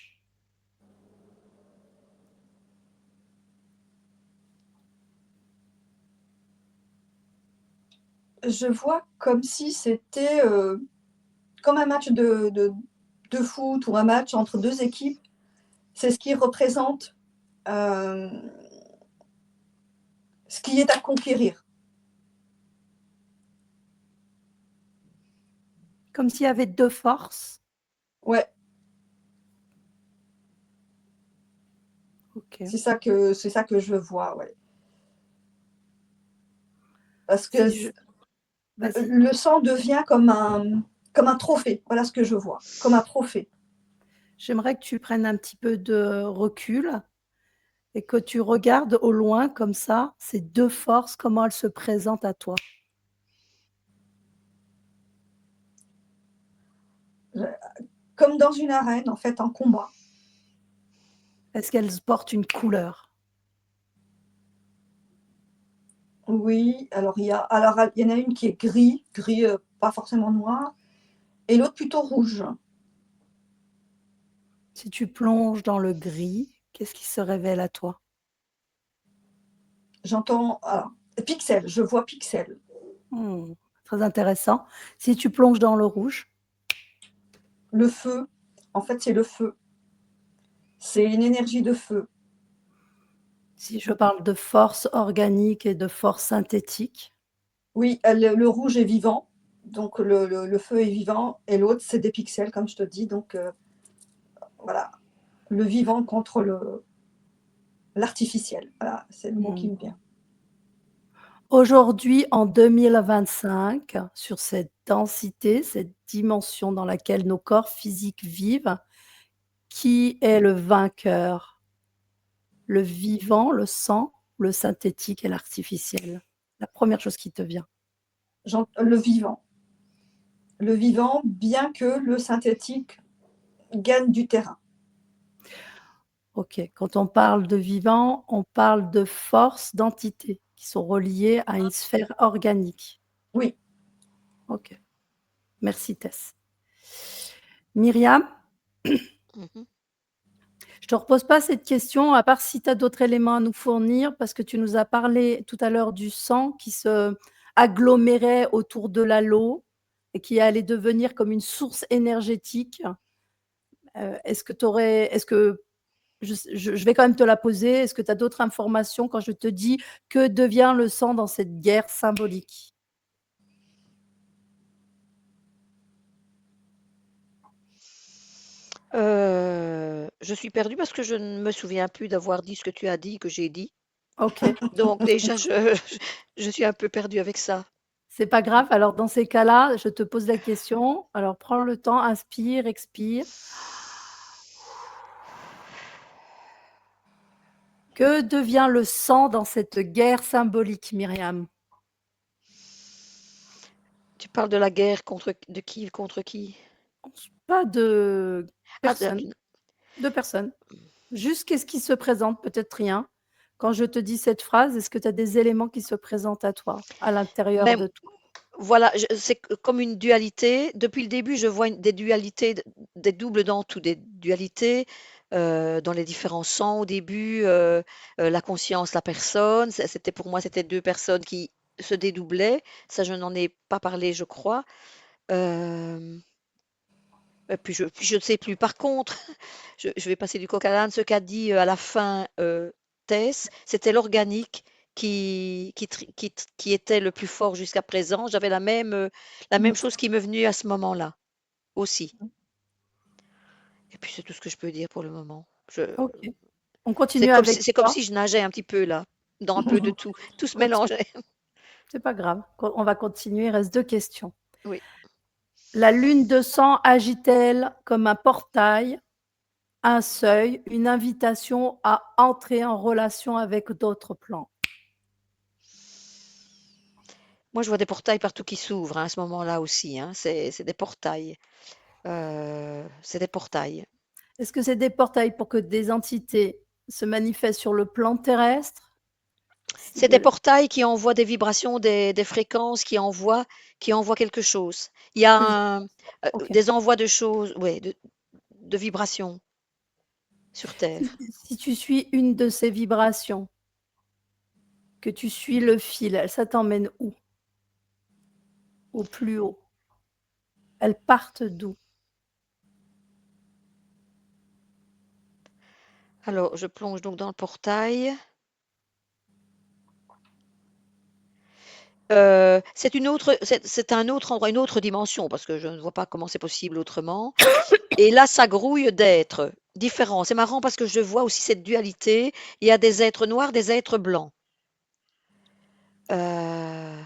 Je vois comme si c'était comme un match de foot ou un match entre deux équipes. C'est ce qui représente ce qui est à conquérir. Comme s'il y avait deux forces? Ouais. Okay. C'est ça que je vois, ouais. Parce que le sang devient comme un trophée. Voilà ce que je vois, comme un trophée. J'aimerais que tu prennes un petit peu de recul et que tu regardes au loin comme ça, ces deux forces, comment elles se présentent à toi. Comme dans une arène, en fait, en combat. Est-ce qu'elles portent une couleur? Oui, alors il y en a une qui est gris, pas forcément noir, et l'autre plutôt rouge. Si tu plonges dans le gris, qu'est-ce qui se révèle à toi? J'entends pixel, je vois pixel. Très intéressant. Si tu plonges dans le rouge, Le feu, en fait, c'est le feu. C'est une énergie de feu. si je parle de force organique et de force synthétique, Oui, le rouge est vivant, donc le feu est vivant, et l'autre, c'est des pixels, comme je te dis. Donc, voilà, le vivant contre l'artificiel. Voilà, c'est le mot qui me vient. aujourd'hui, en 2025, sur cette densité, cette dimension dans laquelle nos corps physiques vivent, qui est le vainqueur? Le vivant, le sang, le synthétique et l'artificiel? La première chose qui te vient. Le vivant. Le vivant, bien que le synthétique gagne du terrain. Ok, quand on parle de vivant, on parle de forces, d'entités qui sont reliées à une sphère organique. Oui. Ok, merci Tess. Myriam, Mhm. je te repose pas cette question, à part si tu as d'autres éléments à nous fournir, parce que tu nous as parlé tout à l'heure du sang qui se agglomérait autour de l'halo et qui allait devenir comme une source énergétique. Est-ce que je vais quand même te la poser, est-ce que tu as d'autres informations quand je te dis que devient le sang dans cette guerre symbolique? Je suis perdue parce que je ne me souviens plus d'avoir dit ce que tu as dit, que j'ai dit. Ok, Donc déjà, je suis un peu perdue avec ça. c'est pas grave. Alors dans ces cas-là, je te pose la question. Alors prends le temps, inspire, expire. Que devient le sang dans cette guerre symbolique, Myriam? Tu parles de la guerre de qui contre qui? Pas de Ah, personne, de personne. Juste qu'est-ce qui se présente, peut-être rien. Quand je te dis cette phrase, est-ce que tu as des éléments qui se présentent à toi, à l'intérieur même, de toi? voilà, c'est comme une dualité. Depuis le début, je vois des dualités, des doubles dans tout, des dualités dans les différents sens au début, la conscience, la personne. C'était pour moi, c'était deux personnes qui se dédoublaient. Ça, je n'en ai pas parlé, je crois. Euh, et puis je ne sais plus. Par contre, je vais passer du coq à l'âne. Ce qu'a dit à la fin Tess, c'était l'organique qui était le plus fort jusqu'à présent. J'avais la même chose qui m'est venue à ce moment-là aussi. Et puis c'est tout ce que je peux dire pour le moment. Ok. On continue avec C'est comme toi. si je nageais un petit peu là, dans un peu de tout. Tout se Continue. mélangeait. C'est pas grave. On va continuer. Il reste 2 questions. Oui. La lune de sang agit-elle comme un portail, un seuil, une invitation à entrer en relation avec d'autres plans? Moi, je vois des portails partout qui s'ouvrent hein, à ce moment-là aussi. Hein. C'est des portails. C'est des portails. Est-ce que c'est des portails pour que des entités se manifestent sur le plan terrestre? C'est des portails qui envoient des vibrations, des fréquences qui envoient quelque chose. Il y a Ok. des envois de choses, ouais, de vibrations sur Terre. Si tu suis une de ces vibrations, que tu suis le fil, ça t'emmène où? Au plus haut. Elles partent d'où? Alors, je plonge donc dans le portail. C'est un autre endroit, une autre dimension, parce que je ne vois pas comment c'est possible autrement. Et là, ça grouille d'êtres différents. C'est marrant parce que je vois aussi cette dualité. Il y a des êtres noirs, des êtres blancs. Euh,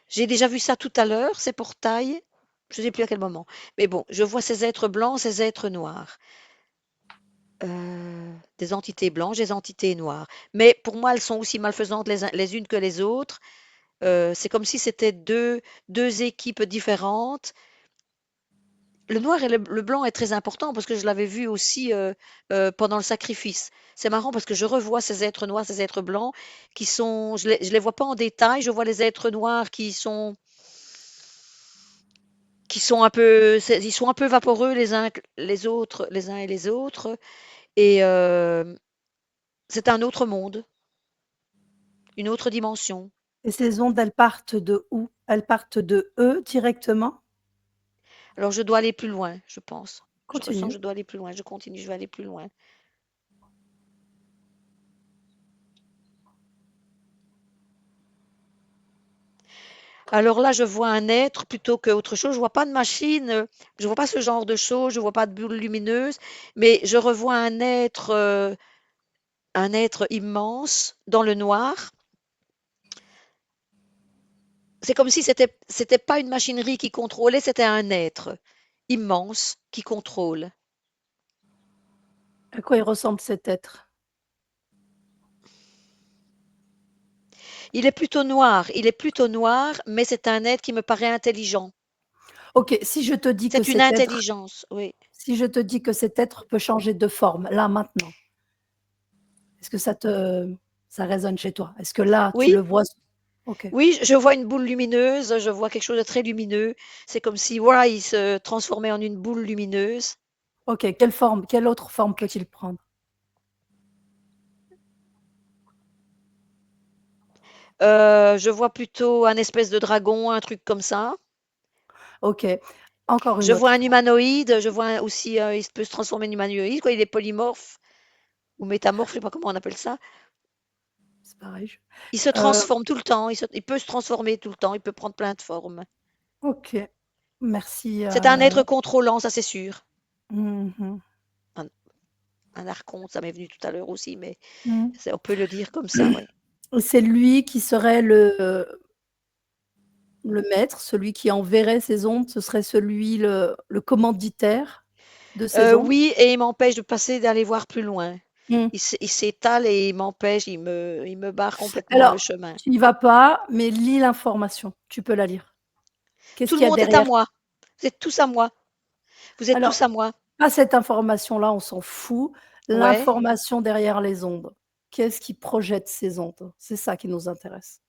j'ai déjà vu ça tout à l'heure, ces portails. Je ne sais plus à quel moment. Mais bon, je vois ces êtres blancs, ces êtres noirs. des entités blanches, des entités noires. Mais pour moi, elles sont aussi malfaisantes les unes que les autres. C'est comme si c'était deux équipes différentes. Le noir et le blanc est très important parce que je l'avais vu aussi pendant le sacrifice. C'est marrant parce que je revois ces êtres noirs, ces êtres blancs qui sont, je les vois pas en détail, je vois les êtres noirs ils sont un peu vaporeux les uns les autres, les uns et les autres. Et c'est un autre monde, une autre dimension. Et ces ondes, elles partent de où? Elles partent de eux directement? Alors je dois aller plus loin, je pense. Je ressens que Continue. je dois aller plus loin. Je continue, je vais aller plus loin. Alors là, je vois un être plutôt qu'autre chose. Je vois pas de machine, je vois pas ce genre de choses, je vois pas de bulle lumineuse, mais je revois un être immense dans le noir. C'est comme si c'était pas une machinerie qui contrôlait, c'était un être immense qui contrôle. À quoi il ressemble cet être? Il est plutôt noir, mais c'est un être qui me paraît intelligent. Ok, si je te dis que C'est une cet être, intelligence, oui. si je te dis que cet être peut changer de forme, là, maintenant, est-ce que ça résonne chez toi? Est-ce que là, tu Oui, le vois? Ok. oui, je vois une boule lumineuse, je vois quelque chose de très lumineux. C'est comme si, voilà, il se transformait en une boule lumineuse. Ok, quelle autre forme peut-il prendre? Je vois plutôt un espèce de dragon, un truc comme ça. Ok, encore Je une vois autre un forme. humanoïde, je vois aussi, il peut se transformer en humanoïde, quoi. Il est polymorphe ou métamorphe, je sais pas comment on appelle ça. C'est pareil. Il se Euh, transforme tout le temps, il peut se transformer tout le temps, il peut prendre plein de formes. ok, merci. C'est un être contrôlant, ça c'est sûr. Mhm, Un, un archonte, ça m'est venu tout à l'heure aussi, mais mhm. on peut le dire comme ça, oui. C'est lui qui serait le maître, celui qui enverrait ces ondes, ce serait le commanditaire de ces ondes. Oui, et il m'empêche de passer, d'aller voir plus loin. Mm. Il s'étale et il m'empêche, il me barre complètement le Alors, chemin. tu n'y vas pas, mais lis l'information, tu peux la lire. Qu'est-ce Tout le qu'il y a monde est à derrière? moi. Vous êtes tous à moi. Vous êtes tous Alors, à moi. pas cette information-là, on s'en fout. Ouais. L'information derrière les ondes. Qu'est-ce qui projette ces ondes? C'est ça qui nous intéresse.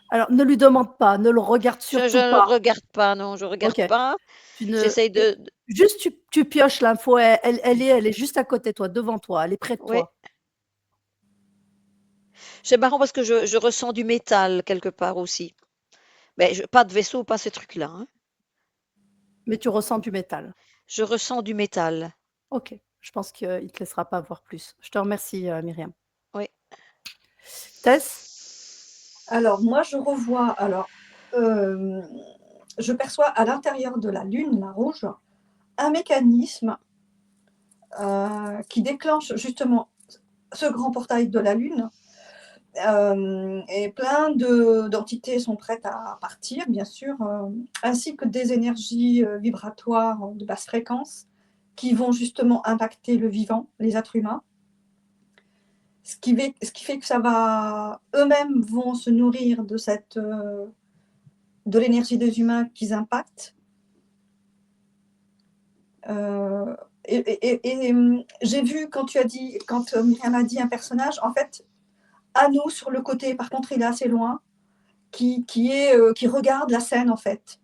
Alors, ne lui demande pas, ne le regarde Je surtout ne pas. regarde pas, non, je regarde Ok. pas. Tu ne... J'essaye de, Juste, tu pioches l'info, elle est juste à côté de toi, devant toi, elle est près de oui. toi. C'est marrant parce que je ressens du métal quelque part aussi. Mais pas de vaisseau, pas ces trucs-là, hein. Mais tu ressens du métal. Je ressens du métal. Ok, je pense qu'il ne te laissera pas voir plus. Je te remercie, Myriam. Oui. Tess? Alors, moi, je revois, je perçois à l'intérieur de la Lune, la rouge, un mécanisme qui déclenche justement ce grand portail de la Lune. Et plein d'entités sont prêtes à partir, bien sûr, ainsi que des énergies vibratoires de basse fréquence qui vont justement impacter le vivant, les êtres humains. Ce qui fait que eux-mêmes vont se nourrir de l'énergie des humains qu'ils impactent. J'ai vu quand Myriam a dit un personnage, en fait, Anneau sur le côté, par contre il est assez loin, qui regarde la scène en fait,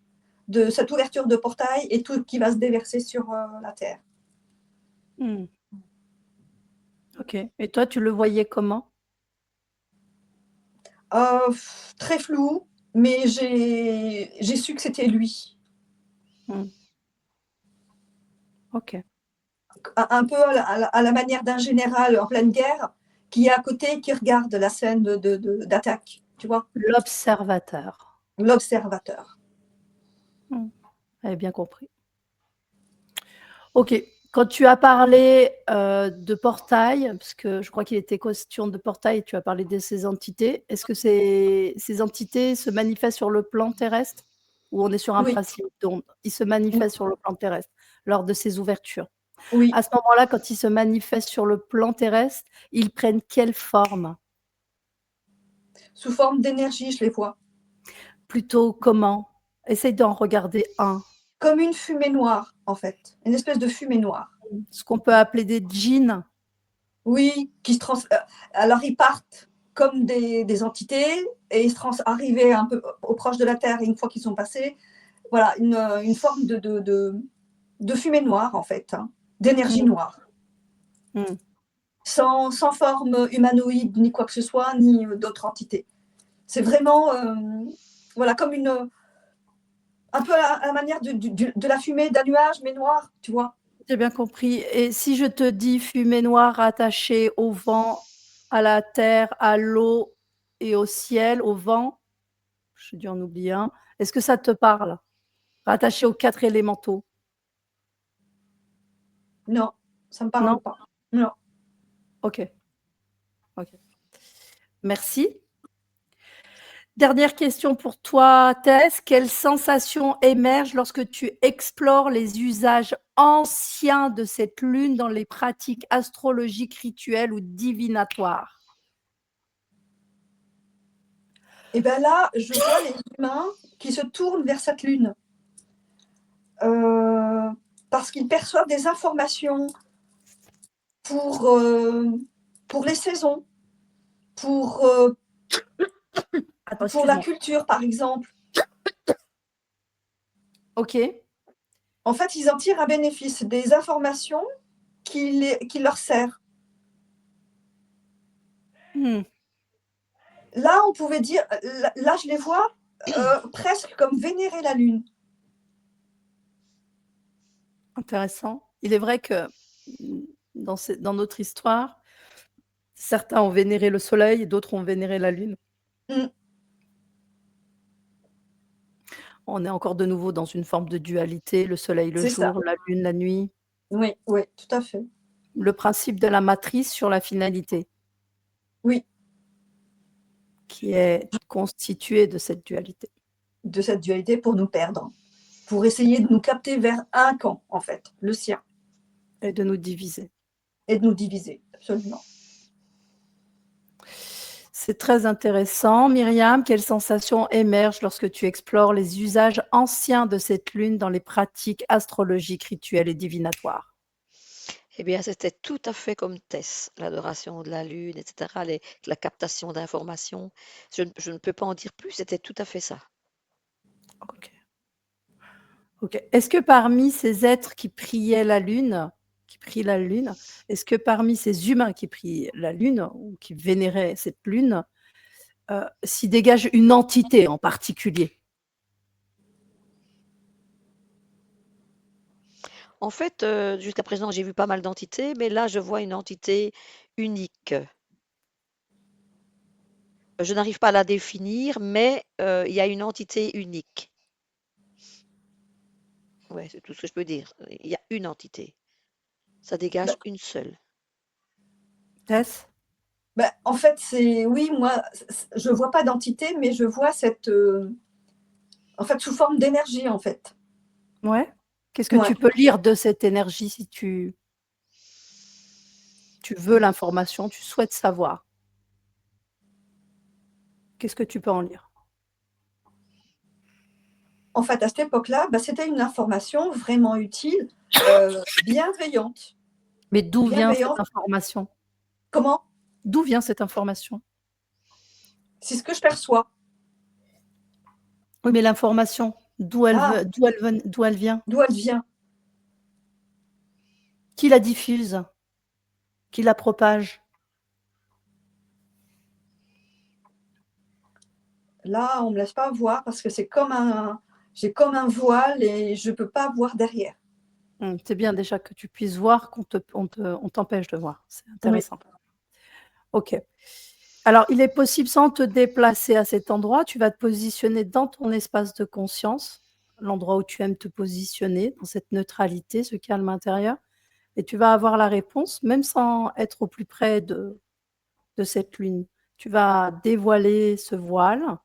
de cette ouverture de portail et tout qui va se déverser sur la Terre. Hmm. Ok. Et toi, tu le voyais comment? Très flou, mais j'ai su que c'était lui. Hmm. Ok. Un peu à la manière d'un général en pleine guerre qui est à côté, qui regarde la scène d'attaque, tu vois, L'observateur. l'observateur. J'avais bien compris. Ok. Quand tu as parlé de portail, parce que je crois qu'il était question de portail, tu as parlé de ces entités. Est-ce que ces entités se manifestent sur le plan terrestre? ou on est sur un Oui, principe d'onde? Il se oui, manifeste sur le plan terrestre lors de ces ouvertures. oui. À ce moment-là, quand ils se manifestent sur le plan terrestre, ils prennent quelle forme? Sous forme d'énergie, je les vois. Plutôt comment? Essaye d'en regarder un. Comme une fumée noire, en fait. Une espèce de fumée noire. Ce qu'on peut appeler des djinns. Oui, alors ils partent comme des entités et ils se arrivés un peu au proche de la Terre et une fois qu'ils sont passés, voilà, une forme de fumée noire, en fait, hein, d'énergie Mmh. noire. Mmh. Sans forme humanoïde, ni quoi que ce soit, ni d'autres entités. C'est vraiment, voilà, comme un peu à la manière de la fumée d'un nuage, mais noir, tu vois. J'ai bien compris. Et si je te dis fumée noire attachée au vent, à la terre, à l'eau et au ciel, au vent, j'ai dû en oublier un, est-ce que ça te parle? Rattaché aux 4 élémentaux? Non, ça me Non? parle pas. Non. OK. OK. Merci. Dernière question pour toi, Tess. Quelles sensations émergent lorsque tu explores les usages anciens de cette lune dans les pratiques astrologiques, rituelles ou divinatoires? Et bien là, je vois les humains qui se tournent vers cette lune. Parce qu'ils perçoivent des informations pour, pour les saisons, pour, Attends, pour la excuse-moi. culture, par exemple. OK. En fait, ils en tirent un bénéfice, des informations qui leur servent. Mmh. Là, on pouvait dire, là, je les vois presque comme vénérer la lune. Intéressant. Il est vrai que dans notre histoire, certains ont vénéré le soleil et d'autres ont vénéré la lune. Mm, On est encore de nouveau dans une forme de dualité, le soleil le c'est ça. jour, la lune la nuit. Oui, oui, tout à fait. Le principe de la matrice sur la finalité, Oui, qui est constitué de cette dualité. de cette dualité pour nous perdre, pour essayer de nous capter vers un camp, en fait, le sien, Et de nous diviser. et de nous diviser, absolument. C'est très intéressant. Myriam, quelles sensations émergent lorsque tu explores les usages anciens de cette lune dans les pratiques astrologiques, rituelles et divinatoires? Eh bien, c'était tout à fait comme Tess, l'adoration de la lune, etc., la captation d'informations. Je ne peux pas en dire plus, c'était tout à fait ça. Ok. Ok. Est-ce que parmi ces êtres qui priaient la lune, qui prient la lune, est-ce que parmi ces humains qui prient la lune ou qui vénéraient cette lune, s'y dégage une entité en particulier? En fait, jusqu'à présent, j'ai vu pas mal d'entités, mais là, je vois une entité unique. Je n'arrive pas à la définir, mais il y a une entité unique. Ouais, c'est tout ce que je peux dire. Il y a une entité. Ça dégage une seule. Tess? Ben, en fait, oui, moi, je vois pas d'entité, mais je vois en fait, sous forme d'énergie, en fait. Ouais. Qu'est-ce que Ouais. tu peux lire de cette énergie si tu veux l'information, tu souhaites savoir? Qu'est-ce que tu peux en lire? En fait, à cette époque-là, ben, c'était une information vraiment utile, bienveillante. Mais d'où vient cette Bienveillante. information? Comment? D'où vient cette information? C'est ce que je perçois. Oui, mais l'information, d'où elle Ah, ve d'où elle vient? d'où elle vient? Qui la diffuse? Qui la propage? Là, on me laisse pas voir parce que j'ai comme un voile et je peux pas voir derrière. C'est bien déjà que tu puisses voir on t'empêche de voir. C'est Oui, intéressant. OK. Alors, il est possible, sans te déplacer à cet endroit, tu vas te positionner dans ton espace de conscience, l'endroit où tu aimes te positionner, dans cette neutralité, ce calme intérieur, et tu vas avoir la réponse, même sans être au plus près de cette lune. Tu vas dévoiler ce voile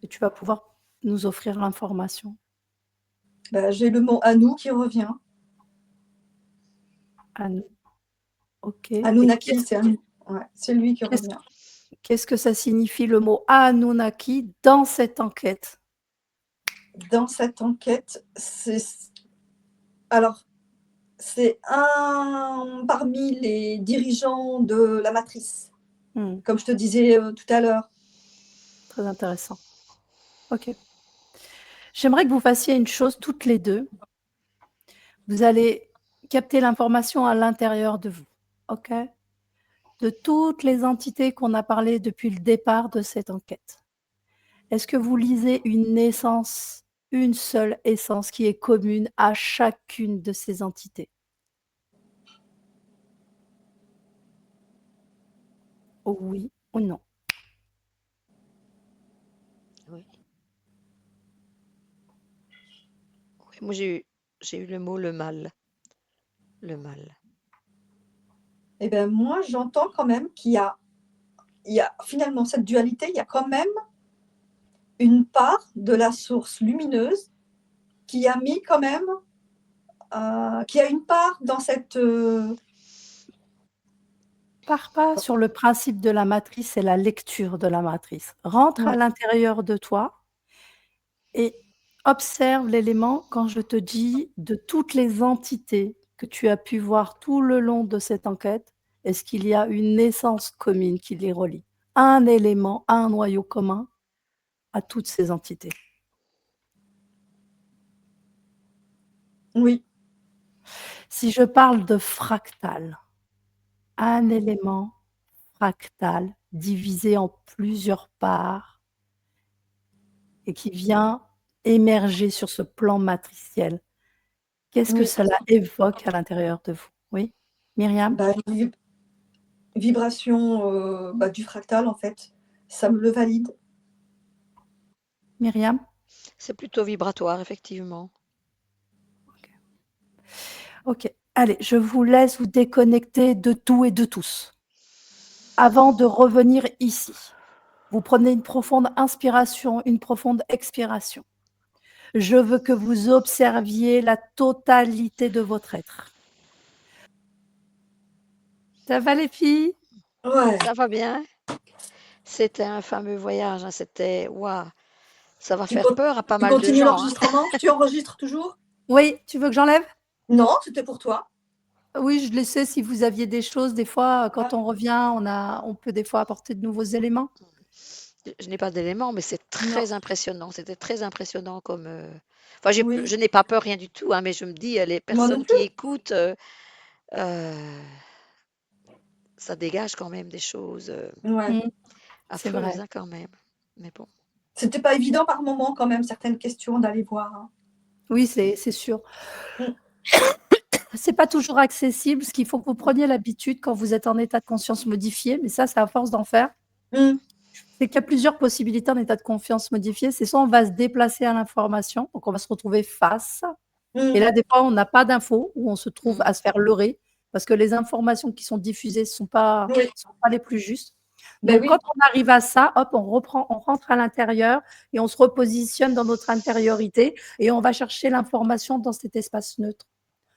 et tu vas pouvoir nous offrir l'information? Bah, j'ai le mot « à nous » qui revient. À nous. OK. Et Anunnaki, c'est à nous. Ouais, c'est lui qui qu'est-ce revient. qu'est-ce que ça signifie le mot Anunnaki dans cette enquête? Dans cette enquête, alors, c'est un parmi les dirigeants de la matrice, Mmh, comme je te disais, tout à l'heure. très intéressant. OK. J'aimerais que vous fassiez une chose toutes les 2. Vous allez capter l'information à l'intérieur de vous, OK? De toutes les entités qu'on a parlé depuis le départ de cette enquête. Est-ce que vous lisez une essence, une seule essence qui est commune à chacune de ces entités? Oui ou non? Oui. Oui, moi, j'ai eu le mot le mal. Le mal. Eh ben, moi, j'entends quand même qu'il y a finalement cette dualité, il y a quand même une part de la source lumineuse qui a mis quand même, qui a une part dans cette, Pars pas sur le principe de la matrice et la lecture de la matrice. Rentre à ouais, l'intérieur de toi et observe l'élément quand je te dis de toutes les entités que tu as pu voir tout le long de cette enquête, est-ce qu'il y a une essence commune qui les relie? Un élément, un noyau commun à toutes ces entités. oui, Si je parle de fractal, un élément fractal divisé en plusieurs parts et qui vient émerger sur ce plan matriciel, qu'est-ce que oui, cela évoque à l'intérieur de vous? Oui? Myriam? bah, vibration, bah, du fractal en fait, ça me le valide. Myriam? C'est plutôt vibratoire, effectivement. OK. Allez, je vous laisse vous déconnecter de tout et de tous. Avant de revenir ici, vous prenez une profonde inspiration, une profonde expiration. Je veux que vous observiez la totalité de votre être. Ça va les filles? Ouais. Ça va bien? C'était un fameux voyage, hein, c'était waouh! Ça va Tu faire con peur à pas tu mal de continues gens, hein. l'enregistrement? Tu enregistres toujours? Oui, tu veux que j'enlève? Non, c'était pour toi. Oui, je laissais si vous aviez des choses, des fois, quand Ah, on revient, on peut des fois apporter de nouveaux éléments. Je n'ai pas d'éléments, mais c'est non, très impressionnant. C'était très impressionnant comme, enfin, oui, je n'ai pas peur, rien du tout, hein, mais je me dis, les moi non personnes plus. qui écoutent, heu, ça dégage quand même des choses, Ouais. Mmh, c'est affreuses, vrai. hein, quand même. Mais bon. C'était pas évident par moment quand même certaines questions d'aller voir, hein. Oui, c'est sûr. Mmh. C'est pas toujours accessible, ce qu'il faut que vous preniez l'habitude quand vous êtes en état de conscience modifié, mais ça, c'est à force d'en faire, Mmh. c'est qu'il y a plusieurs possibilités en état de confiance modifié. C'est soit on va se déplacer à l'information, donc on va se retrouver face, et Mmh. là, des fois, on n'a pas d'infos, ou on se trouve Mmh. à se faire leurrer, parce que les informations qui sont diffusées Oui, sont pas les plus justes. ben Donc quand oui. on arrive à ça, hop, on rentre à l'intérieur et on se repositionne dans notre intériorité et on va chercher l'information dans cet espace neutre.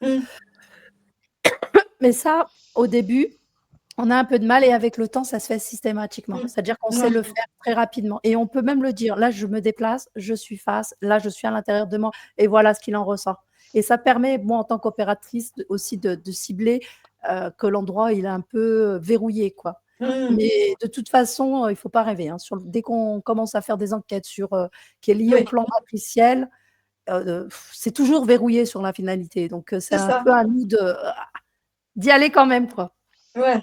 Mmh. Mais ça, au début, on a un peu de mal et avec le temps, ça se fait systématiquement. Mmh. C'est-à-dire qu'on sait Ouais. le faire très rapidement et on peut même le dire: «Là, je me déplace, je suis face, là, je suis à l'intérieur de moi et voilà ce qu'il en ressort» et ça permet, moi, en tant qu'opératrice, aussi de cibler, que l'endroit, il est un peu verrouillé, quoi. Mmh. Mais de toute façon, il faut pas rêver, hein. Dès qu'on commence à faire des enquêtes sur, qui est lié au Oui, plan matriciel, c'est toujours verrouillé sur la finalité. Donc, c'est c'est un ça. peu à nous d'y aller quand même, quoi. Ouais.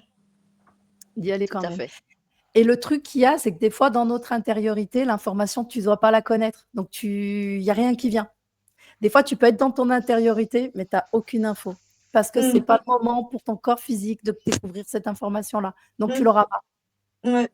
D'y aller Tout quand à même. fait. Et le truc qu'il y a, c'est que des fois, dans notre intériorité, l'information, tu dois pas la connaître. Donc il y a rien qui vient. Des fois, tu peux être dans ton intériorité, mais tu as aucune info. Parce que c'est Mmh. pas le moment pour ton corps physique de découvrir cette information-là. Donc tu Mmh. l'auras pas. Ouais.